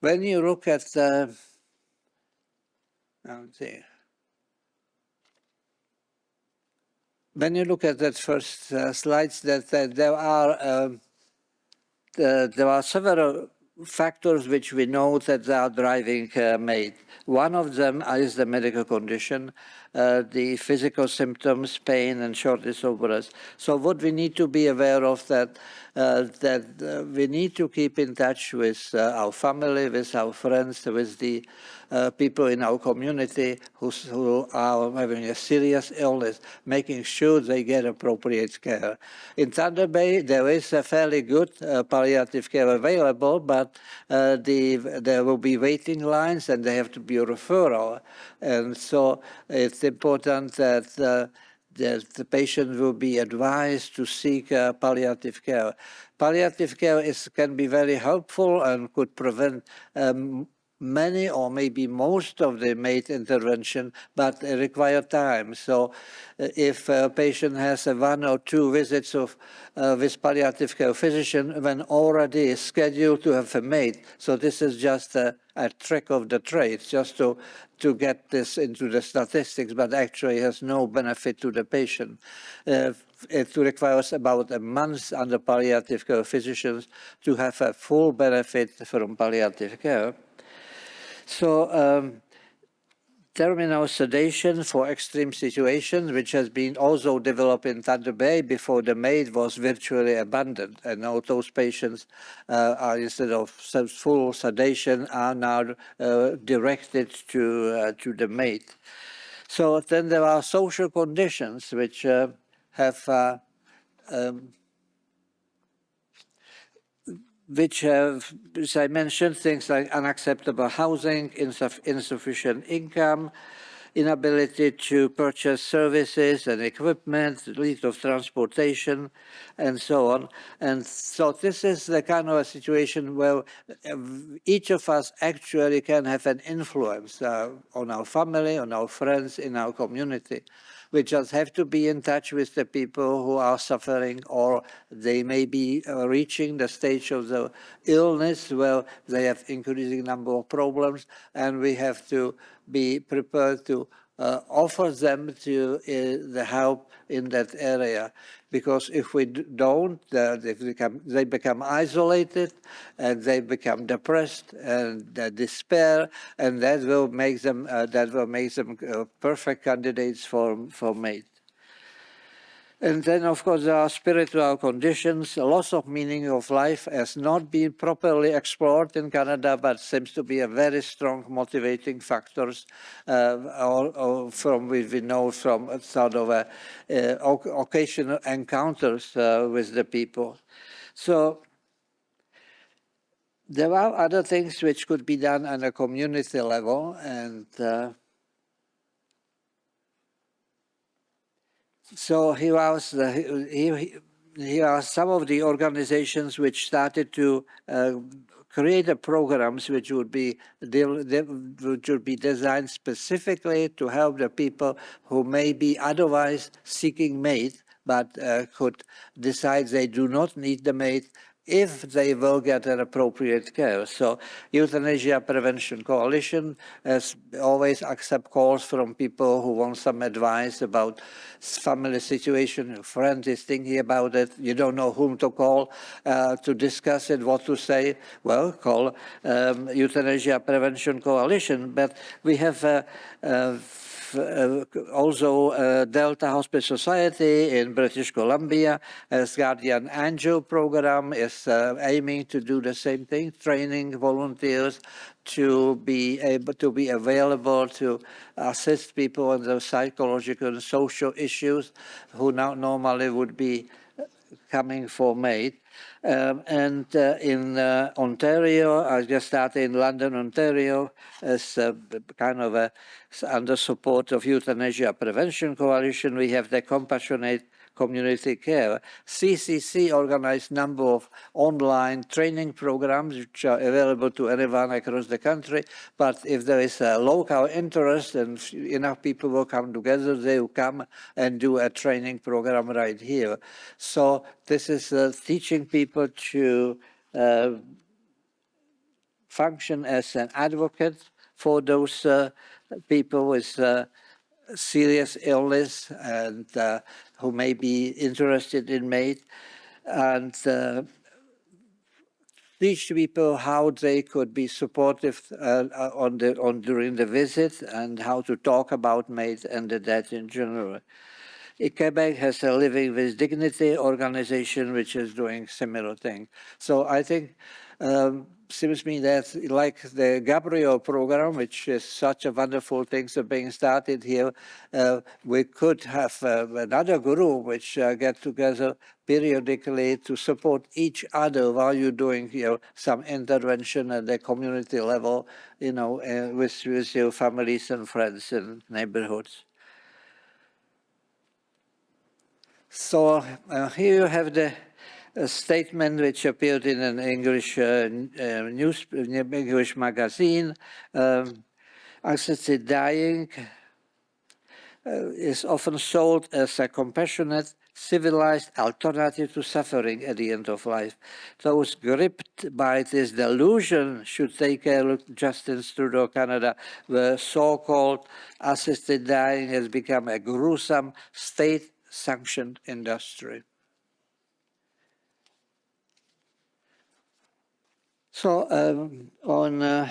when you look at the, let's see. when you look at that first slides, that there are several factors which we know that are driving MAID. One of them is the medical condition, the physical symptoms, pain, and shortness of breath. So what we need to be aware of that we need to keep in touch with our family, with our friends, with the people in our community who are having a serious illness, making sure they get appropriate care. In Thunder Bay, there is a fairly good palliative care available, but there will be waiting lines and they have to be referral. And so it's important that the patient will be advised to seek palliative care. Palliative care can be very helpful and could prevent many or maybe most of the MAID intervention, but require time. So if a patient has 1 or 2 visits with palliative care physician when already scheduled to have a MAID, so this is just a trick of the trade, just to get this into the statistics, but actually has no benefit to the patient. It requires about a month under palliative care physicians to have a full benefit from palliative care. So terminal sedation for extreme situations, which has been also developed in Thunder Bay before the MAID was virtually abandoned. And now those patients are, instead of full sedation, are now directed to the MAID. So then there are social conditions which have which have, as I mentioned, things like unacceptable housing, insufficient income, inability to purchase services and equipment, lead of transportation, and so on. And so this is the kind of a situation where each of us actually can have an influence on our family, on our friends, in our community. We just have to be in touch with the people who are suffering, or they may be reaching the stage of the illness where they have increasing number of problems, and we have to be prepared to offer them to the help in that area. Because if we don't, they become isolated, and they become depressed and despair, and that will make them perfect candidates for MAID. And then, of course, there are spiritual conditions. A loss of meaning of life has not been properly explored in Canada, but seems to be a very strong motivating factors from which we know from sort of occasional encounters with the people. So there are other things which could be done on a community level, and so here are some of the organizations which started to create programs which would be designed specifically to help the people who may be otherwise seeking MAID, but could decide they do not need the MAID if they will get an appropriate care. So Euthanasia Prevention Coalition has always accept calls from people who want some advice about family situation. A friend is thinking about it. You don't know whom to call to discuss it, what to say. Well, call Euthanasia Prevention Coalition. But we have also Delta Hospice Society in British Columbia, as Guardian Angel program is aiming to do the same thing, training volunteers to be able to be available to assist people in the psychological and social issues who now normally would be coming for MAID. And in Ontario, I just started in London, Ontario, as kind of under support of Euthanasia Prevention Coalition. We have the Compassionate Community Care. CCC organized a number of online training programs which are available to anyone across the country. But if there is a local interest and enough people will come together, they will come and do a training program right here. So this is teaching people to function as an advocate for those people with serious illness and who may be interested in MAID, and teach people how they could be supportive during the visit and how to talk about MAID and the dead in general. Quebec has a Living with Dignity organization which is doing similar thing. So I think seems to me that like the Gabriel program, which is such a wonderful thing being started here, we could have another group which get together periodically to support each other while you're doing some intervention at the community level, with your families and friends and neighborhoods. So here you have the statement which appeared in an English English magazine. Assisted dying is often sold as a compassionate, civilized alternative to suffering at the end of life. Those gripped by this delusion should take a look. Justin Trudeau, Canada, where so-called assisted dying has become a gruesome state-sanctioned industry. So on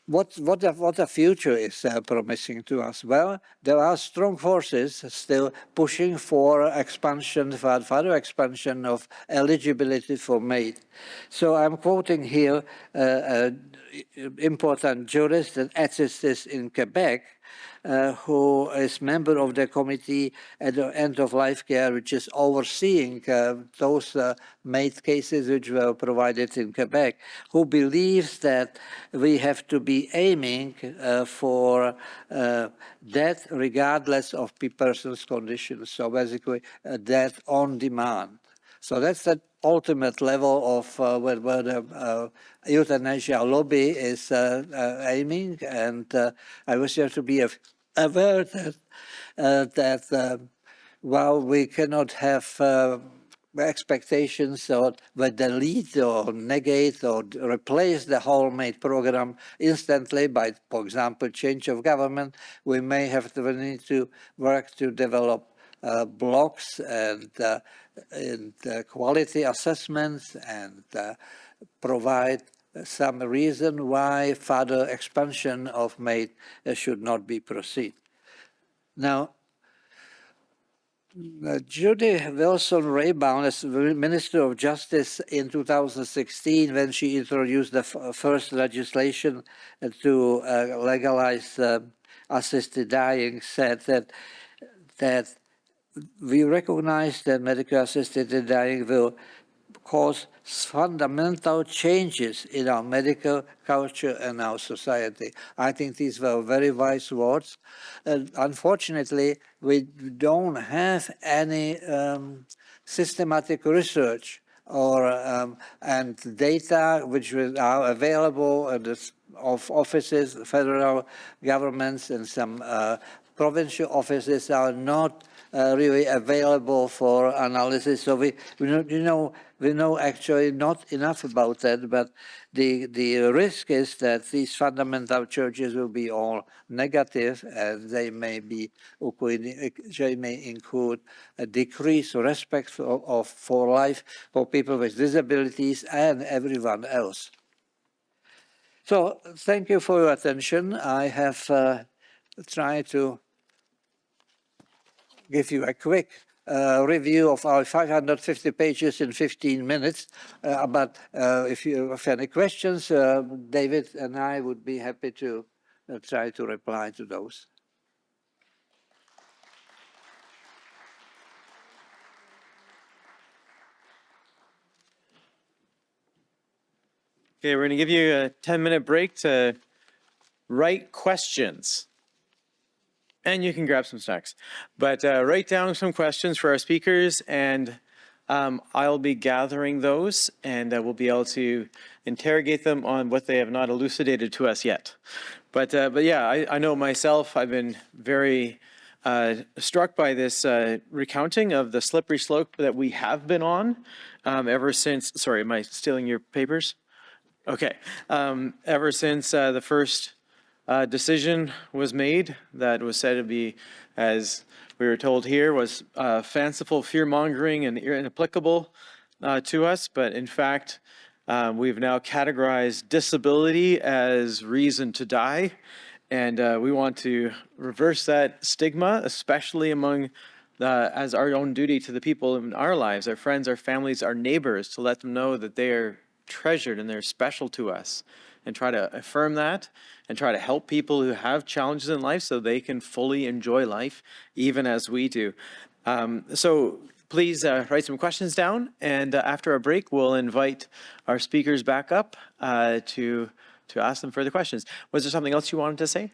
what the future is promising to us? Well, there are strong forces still pushing for expansion, for further expansion of eligibility for MAID. So I'm quoting here an important jurist and ethicist in Quebec, who is member of the committee at the end-of-life care, which is overseeing those MAID cases which were provided in Quebec, who believes that we have to be aiming for death regardless of person's conditions. So basically, death on demand. So that's the ultimate level of where the euthanasia lobby is aiming, and I wish you to be aware that while we cannot have expectations or that delete or negate or replace the whole MAID program instantly by, for example, change of government, we may have to need to work to develop blocks and quality assessments and provide some reason why further expansion of MAID should not be proceed. Now, Judy Wilson-Raybould, as Minister of Justice in 2016, when she introduced the first legislation to legalize assisted dying, said that we recognize that medical assisted dying will cause fundamental changes in our medical culture and our society. I think these were very wise words. And unfortunately, we don't have any systematic research or and data which are available of offices, federal governments, and some provincial offices are not really available for analysis. So we know actually not enough about that, but the risk is that these fundamental changes will be all negative, and they may include a decrease of respect for life for people with disabilities and everyone else. So thank you for your attention. I have tried to give you a quick review of our 550 pages in 15 minutes. But if you have any questions, David and I would be happy to try to reply to those. Okay, we're going to give you a 10-minute break to write questions. And you can grab some snacks. But write down some questions for our speakers, and I'll be gathering those, and we'll be able to interrogate them on what they have not elucidated to us yet. But yeah, I know myself, I've been very struck by this recounting of the slippery slope that we have been on ever since, sorry, am I stealing your papers? Okay, ever since the first decision was made that was said to be, as we were told here, was fanciful, fear-mongering, and inapplicable to us. But in fact, we've now categorized disability as reason to die. And we want to reverse that stigma, especially among as our own duty to the people in our lives, our friends, our families, our neighbors, to let them know that they are treasured and they're special to us, and try to affirm that and try to help people who have challenges in life so they can fully enjoy life, even as we do. So please write some questions down, and after our break, we'll invite our speakers back up to ask them further questions. Was there something else you wanted to say?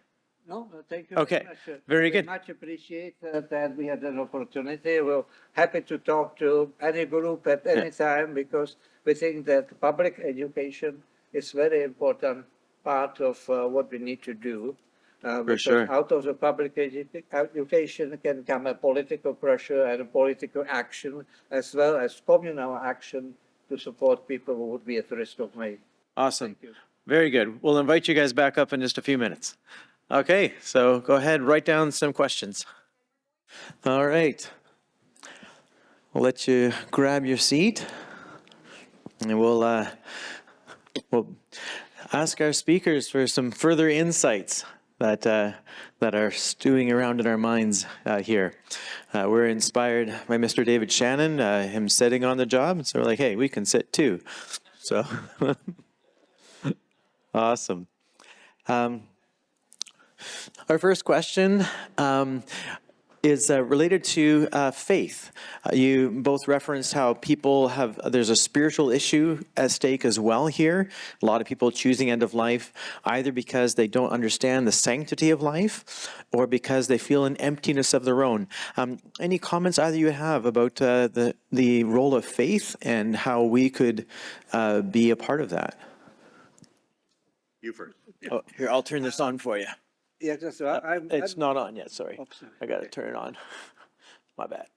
No, thank you Okay, very much. very good. Much appreciate that we had an opportunity. We're happy to talk to any group at any time, because we think that public education is very important part of what we need to do. Because sure. out of the public education can come a political pressure and a political action, as well as communal action to support people who would be at risk of me. Awesome. Thank you. Very good. We'll invite you guys back up in just a few minutes. Okay, so go ahead, write down some questions. All right. We'll let you grab your seat, and we'll ask our speakers for some further insights that are stewing around in our minds here. We're inspired by Mr. David Shannon, him sitting on the job, so we're like, hey, we can sit too. So, awesome. Our first question is related to faith. You both referenced how people there's a spiritual issue at stake as well here. A lot of people choosing end of life either because they don't understand the sanctity of life or because they feel an emptiness of their own. Any comments either you have about the role of faith and how we could be a part of that? You first. Oh, here, I'll turn this on for you. Yeah, just, It's not on yet, sorry. Oops, sorry. I got to turn it on. My bad.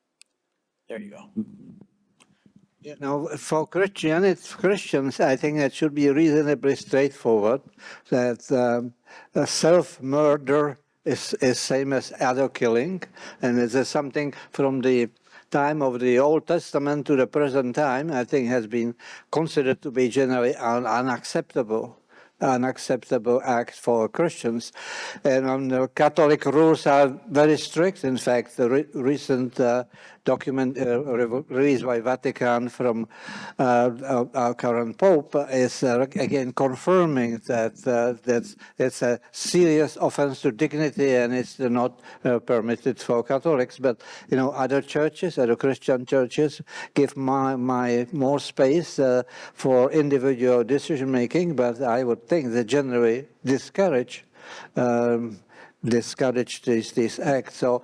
There you go. Now, for Christians, I think it should be reasonably straightforward that self-murder is same as other killing, and it is something from the time of the Old Testament to the present time, I think has been considered to be generally unacceptable act for Christians. And the Catholic rules are very strict. In fact, the recent document released by Vatican from our current Pope is again confirming that it's a serious offense to dignity, and it's not permitted for Catholics. But other churches, other Christian churches, give more space for individual decision making. But I would think that generally discourage this act. So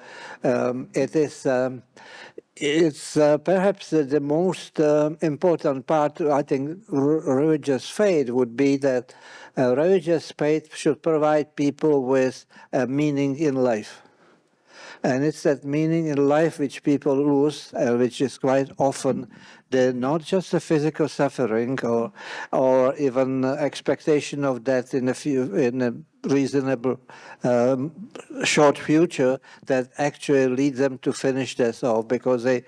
it's perhaps the most important part. I think religious faith would be that religious faith should provide people with a meaning in life. And it's that meaning in life which people lose, which is quite often not just a physical suffering or even expectation of death in a reasonable short future that actually lead them to finish this off, because they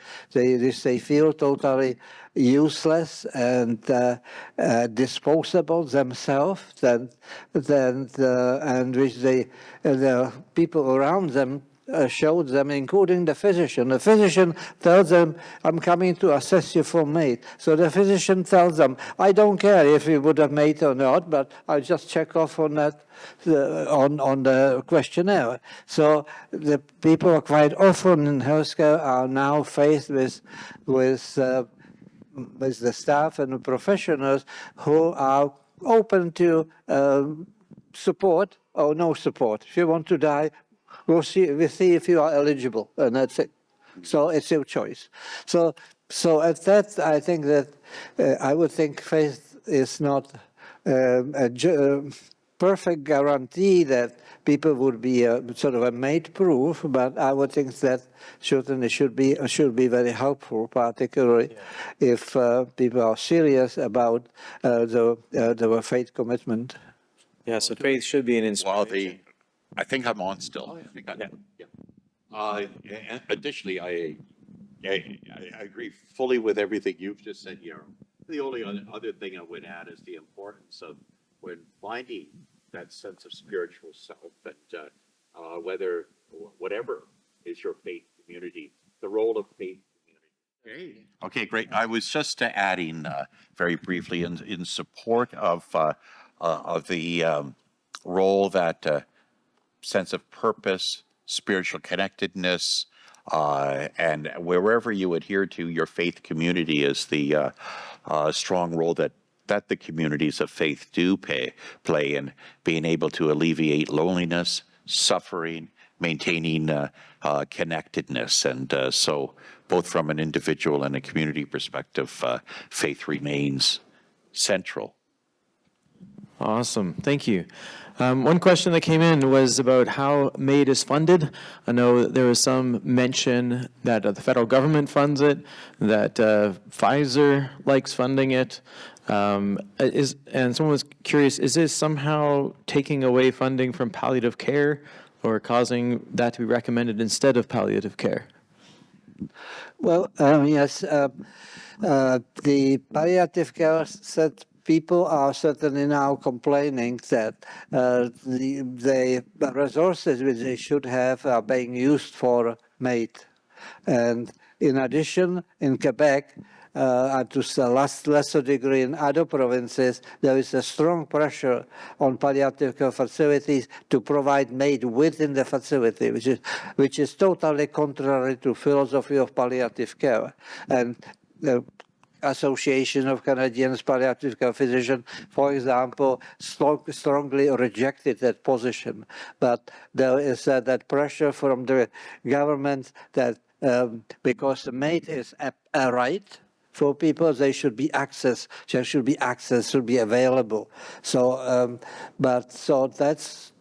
feel totally useless and disposable themselves, and which the people around them showed them, including the physician. The physician tells them, I'm coming to assess you for mate. So the physician tells them, I don't care if you would have mate or not, but I'll just check off on that on the questionnaire. So the people quite often in healthcare are now faced with the staff and the professionals who are open to support or no support. If you want to die, we'll see if you are eligible, and that's it. So it's your choice. So at that, I think that I would think faith is not a perfect guarantee that people would be sort of a mate-proof, but I would think that certainly should be very helpful, particularly if people are serious about the faith commitment. Yeah, so faith should be an Well, inspiration. I think I'm on still. I think yeah. And additionally, I agree fully with everything you've just said here. The only other thing I would add is the importance of when finding that sense of spiritual self, and whatever is your faith community, the role of faith community. Okay, great. I was just adding very briefly in support of the role that sense of purpose, spiritual connectedness, and wherever you adhere to your faith community is the strong role that the communities of faith do play in being able to alleviate loneliness, suffering, maintaining connectedness. And so both from an individual and a community perspective, faith remains central. Awesome, thank you. One question that came in was about how MAID is funded. I know that there was some mention that the federal government funds it, that Pfizer likes funding it. And someone was curious, is this somehow taking away funding from palliative care or causing that to be recommended instead of palliative care? Well, yes, the palliative care said people are certainly now complaining that the resources which they should have are being used for MAID. And in addition, in Quebec, and to a lesser degree in other provinces, there is a strong pressure on palliative care facilities to provide MAID within the facility, which is totally contrary to philosophy of palliative care. And the Association of Canadian Palliative Care Physicians, for example, strongly rejected that position. But there is that pressure from the government that because the MAID is a right for people, there should be access, should be available. So, so that's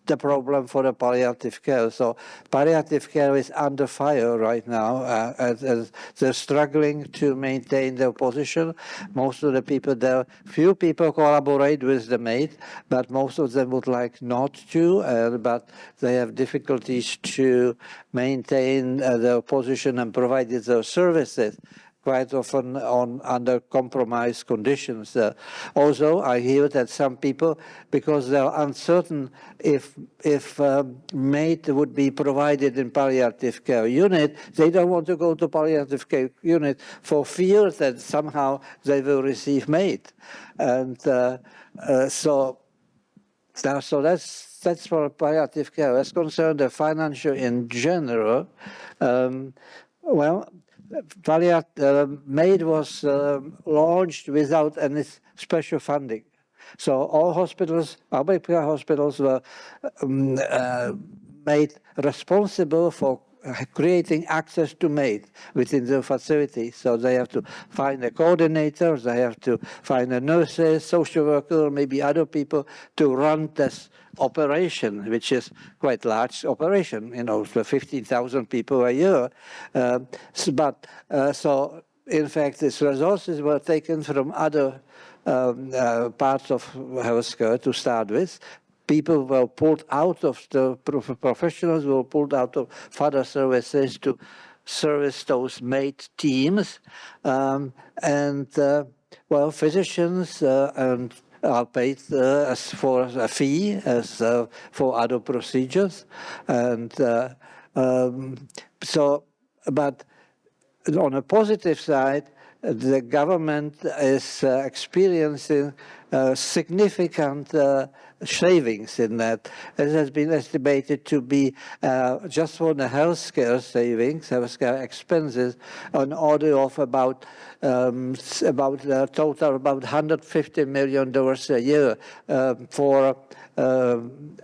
the problem for the palliative care. So palliative care is under fire right now. As they're struggling to maintain their position. Most of the people there, few people collaborate with the MAID, but most of them would like not to, but they have difficulties to maintain their position and provide their services, quite often under compromised conditions. Also, I hear that some people, because they're uncertain if MAID would be provided in palliative care unit, they don't want to go to palliative care unit for fear that somehow they will receive MAID. And so that's for palliative care. As concerned the financial in general, well, MAID was launched without any special funding. So all hospitals, public hospitals, were made responsible for creating access to MAID within the facility. So they have to find a coordinator, they have to find a nurses, social worker, maybe other people to run this operation, which is quite large operation, for 15,000 people a year. So in fact, these resources were taken from other parts of healthcare to start with. People were pulled out of the professionals were pulled out of further services to service those MAID teams, well, physicians and are paid as for a fee as for other procedures, and but on a positive side, the government is experiencing significant savings in that. It has been estimated to be just for the healthcare savings, healthcare expenses, an order of about total about $150 million a year for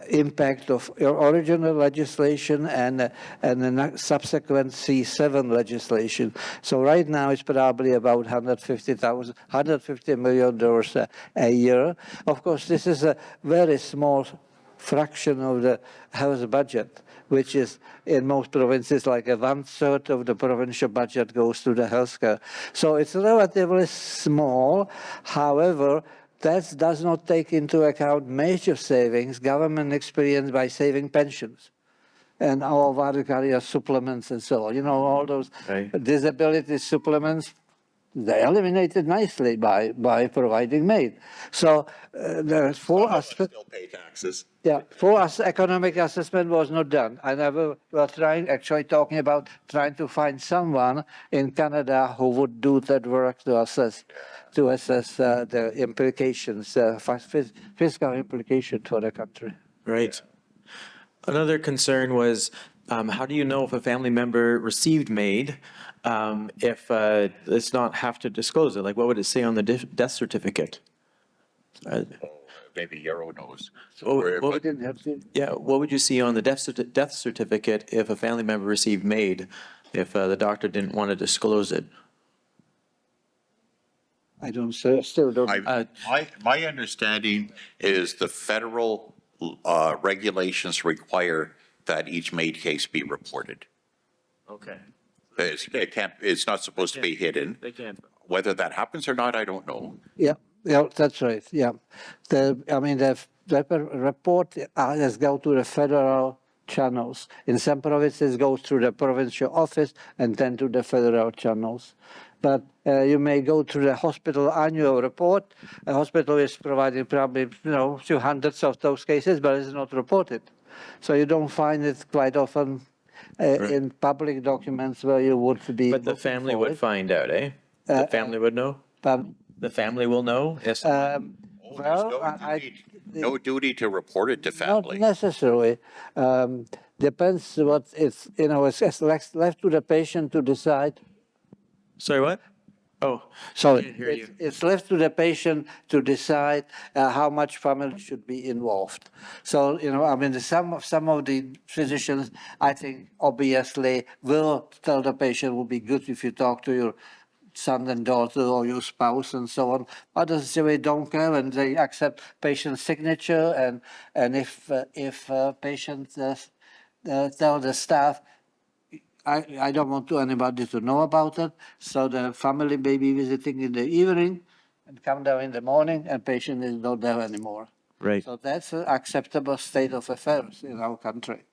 impact of original legislation and the subsequent C7 legislation. So right now it's probably about $150 million a year. Of course, this is a very small fraction of the health budget, which is in most provinces like 1/3 of the provincial budget goes to the healthcare. So it's relatively small. However, that does not take into account major savings government experienced by saving pensions and our various supplements and so on. You know, all those Right. disability supplements, they eliminated nicely by providing MAID. So there's for us. Still pay taxes. Yeah, for us, economic assessment was not done. I never were actually talking about trying to find someone in Canada who would do that work to assess the implications, fiscal implications for the country. Right. Another concern was, how do you know if a family member received MAID if it's not have to disclose it? Like, what would it say on the death certificate? Maybe Yarrow knows. What Didn't have to. Yeah, what would you see on the death certificate if a family member received MAID, if the doctor didn't want to disclose it? I don't still don't. My understanding is the federal regulations require that each MAID case be reported. Okay. It's not supposed to be hidden. They can't. Whether that happens or not, I don't know. Yeah, that's right. Yeah, the report has go to the federal channels. In some provinces, goes through the provincial office and then to the federal channels. But you may go to the hospital annual report. A hospital is providing probably a few hundreds of those cases, but it's not reported. So you don't find it quite often in public documents where you would be. But the family would find out, eh? The family would know? The family will know? Yes. No duty to report it to family. Not necessarily. Depends what it's, it's left to the patient to decide. Sorry, what? Oh, Sorry, can't hear you. it's left to the patient to decide how much family should be involved. So, some of the physicians, I think, obviously will tell the patient it would be good if you talk to your son and daughter or your spouse and so on. Others say don't care and they accept patient's signature, and if patient tell the staff, I don't want anybody to know about it, so the family may be visiting in the evening and come down in the morning and patient is not there anymore. Right. So that's an acceptable state of affairs in our country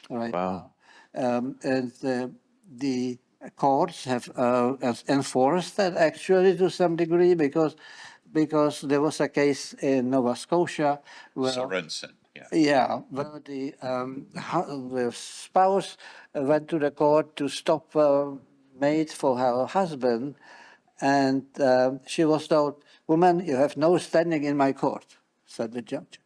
right Wow. now. And the courts have enforced that actually to some degree because there was a case in Nova Scotia where Sorensen, yeah. yeah, where the spouse went to the court to stop MAID for her husband, and she was told, "Woman, you have no standing in my court," said the judge.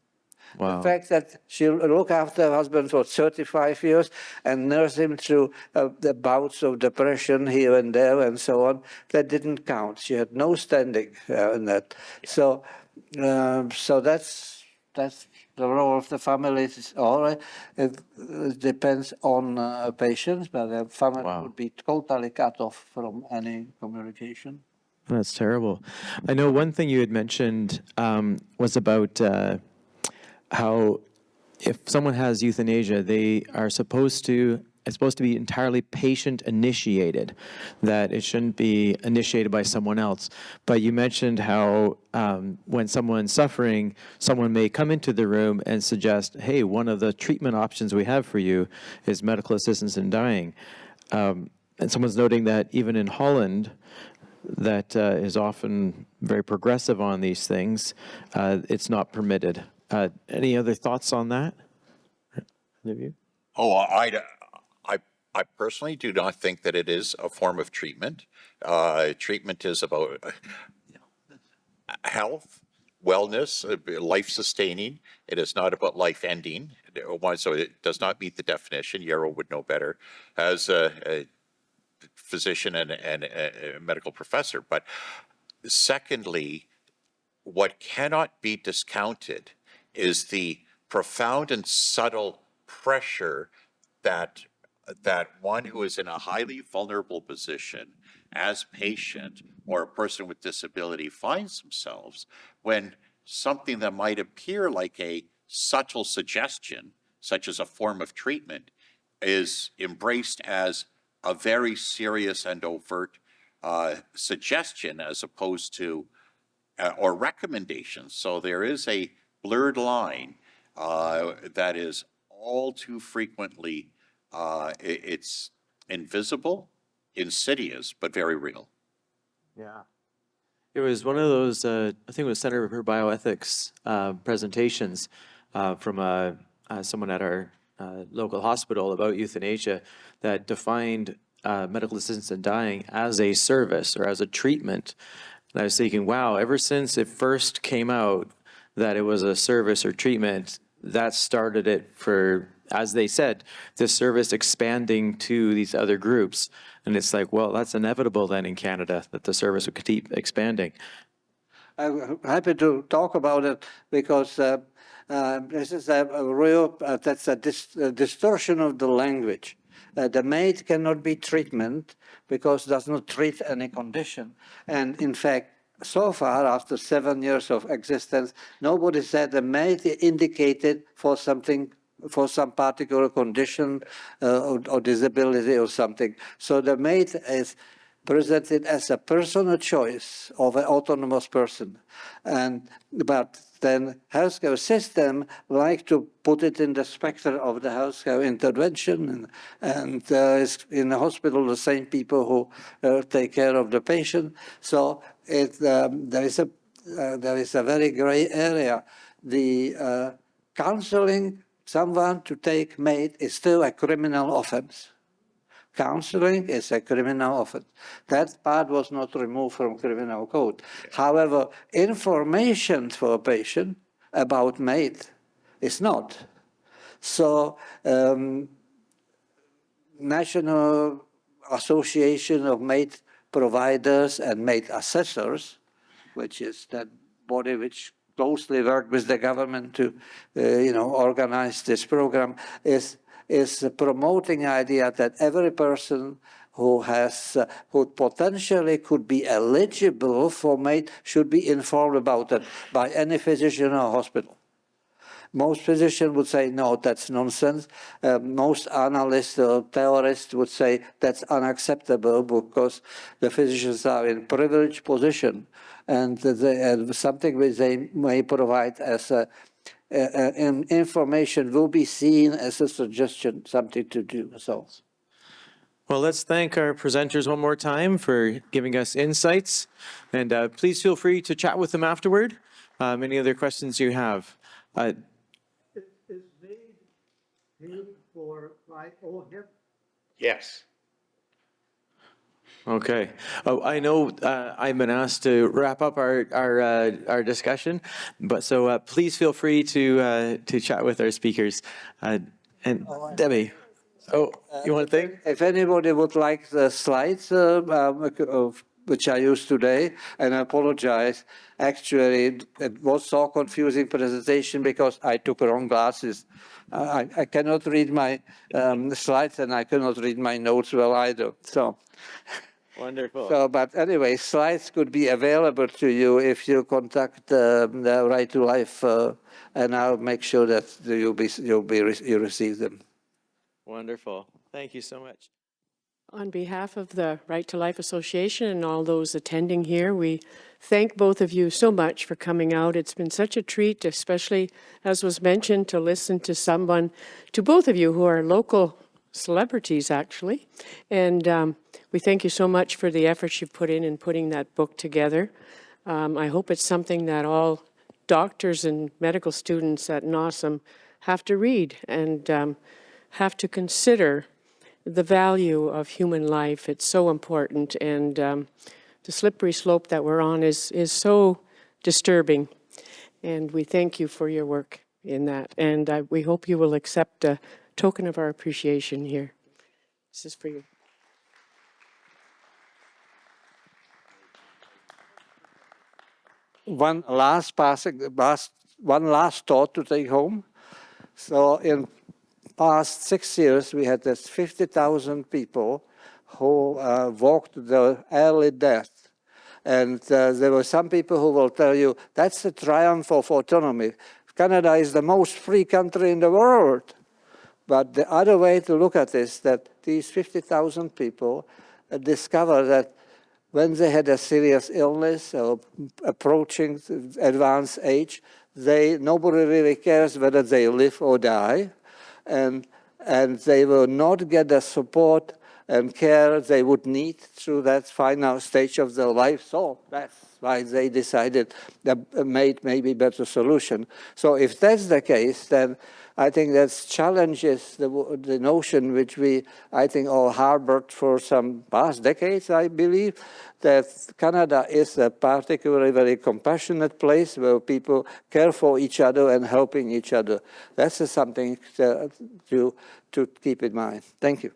Wow. The fact that she looked after her husband for 35 years and nursed him through the bouts of depression here and there and so on, that didn't count. She had no standing in that. So that's the role of the family. All right. It depends on patients, but the family would be totally cut off from any communication. That's terrible. I know one thing you had mentioned was about how if someone has euthanasia, they are supposed to, it's supposed to be entirely patient initiated, that it shouldn't be initiated by someone else. But you mentioned how when someone's suffering, someone may come into the room and suggest, hey, one of the treatment options we have for you is medical assistance in dying. And someone's noting that even in Holland, that is often very progressive on these things, it's not permitted. Any other thoughts on that? Oh, I personally do not think that it is a form of treatment. Treatment is about health, wellness, life-sustaining. It is not about life-ending. So it does not meet the definition. Yarrow would know better as a physician and a medical professor. But secondly, what cannot be discounted is the profound and subtle pressure that one who is in a highly vulnerable position as patient or a person with disability finds themselves when something that might appear like a subtle suggestion, such as a form of treatment, is embraced as a very serious and overt suggestion as opposed to or recommendations. So there is a blurred line that is all too frequently, it's invisible, insidious, but very real. Yeah. It was one of those, I think it was Center for Bioethics presentations from someone at our local hospital about euthanasia that defined medical assistance in dying as a service or as a treatment. And I was thinking, wow, ever since it first came out that it was a service or treatment, that started it for, as they said, this service expanding to these other groups. And it's like, well, that's inevitable then in Canada, that the service would keep expanding. I'm happy to talk about it because this is a real, that's a distortion of the language. The MAID cannot be treatment because it does not treat any condition. And in fact, so far, after 7 years of existence, nobody said the MAID indicated for something, for some particular condition or disability or something. So the MAID is presented as a personal choice of an autonomous person. But then healthcare system like to put it in the spectrum of the healthcare intervention, and in the hospital the same people who take care of the patient. So there is a very gray area. The counseling someone to take MAID is still a criminal offense. Counseling is a criminal offense. That part was not removed from criminal code. However, information for a patient about MAID is not. So, National Association of MAID Providers and MAID Assessors, which is that body which closely works with the government to, organize this program, is promoting the idea that every person who potentially could be eligible for MAID should be informed about it by any physician or hospital. Most physicians would say, no, that's nonsense. Most analysts or theorists would say that's unacceptable because the physicians are in privileged position and something which they may provide as information will be seen as a suggestion, something to do. So, Well, let's thank our presenters one more time for giving us insights. And please feel free to chat with them afterward. Any other questions you have? Is MAID paid for by OHIP? Yes. Okay. Oh, I know I've been asked to wrap up our discussion, but so please feel free to chat with our speakers. And Debbie, you want to think? if anybody would like the slides which I used today, and I apologize, actually it was so confusing presentation because I took wrong glasses. I cannot read my slides and I cannot read my notes well either. So. Wonderful. So, but anyway, slides could be available to you if you contact the Right to Life, and I'll make sure that you receive them. Wonderful. Thank you so much. On behalf of the Right to Life Association and all those attending here, we thank both of you so much for coming out. It's been such a treat, especially, as was mentioned, to listen to both of you who are local celebrities, actually. And we thank you so much for the efforts you've put in putting that book together. I hope it's something that all doctors and medical students at NOSM have to read and have to consider the value of human life. It's so important, and the slippery slope that we're on is so disturbing. And we thank you for your work in that. And we hope you will accept a token of our appreciation here. This is for you. One last thought to take home. So in past 6 years, we had this 50,000 people who walked the early death. And there were some people who will tell you, that's the triumph of autonomy. Canada is the most free country in the world. But the other way to look at this, that these 50,000 people discover that when they had a serious illness or approaching advanced age, nobody really cares whether they live or die, and they will not get the support and care they would need through that final stage of their life. So that's why they decided that made maybe better solution. So if that's the case, then I think that challenges the notion which I think, all harbored for some past decades, I believe, that Canada is a particularly very compassionate place where people care for each other and helping each other. That's something to keep in mind. Thank you.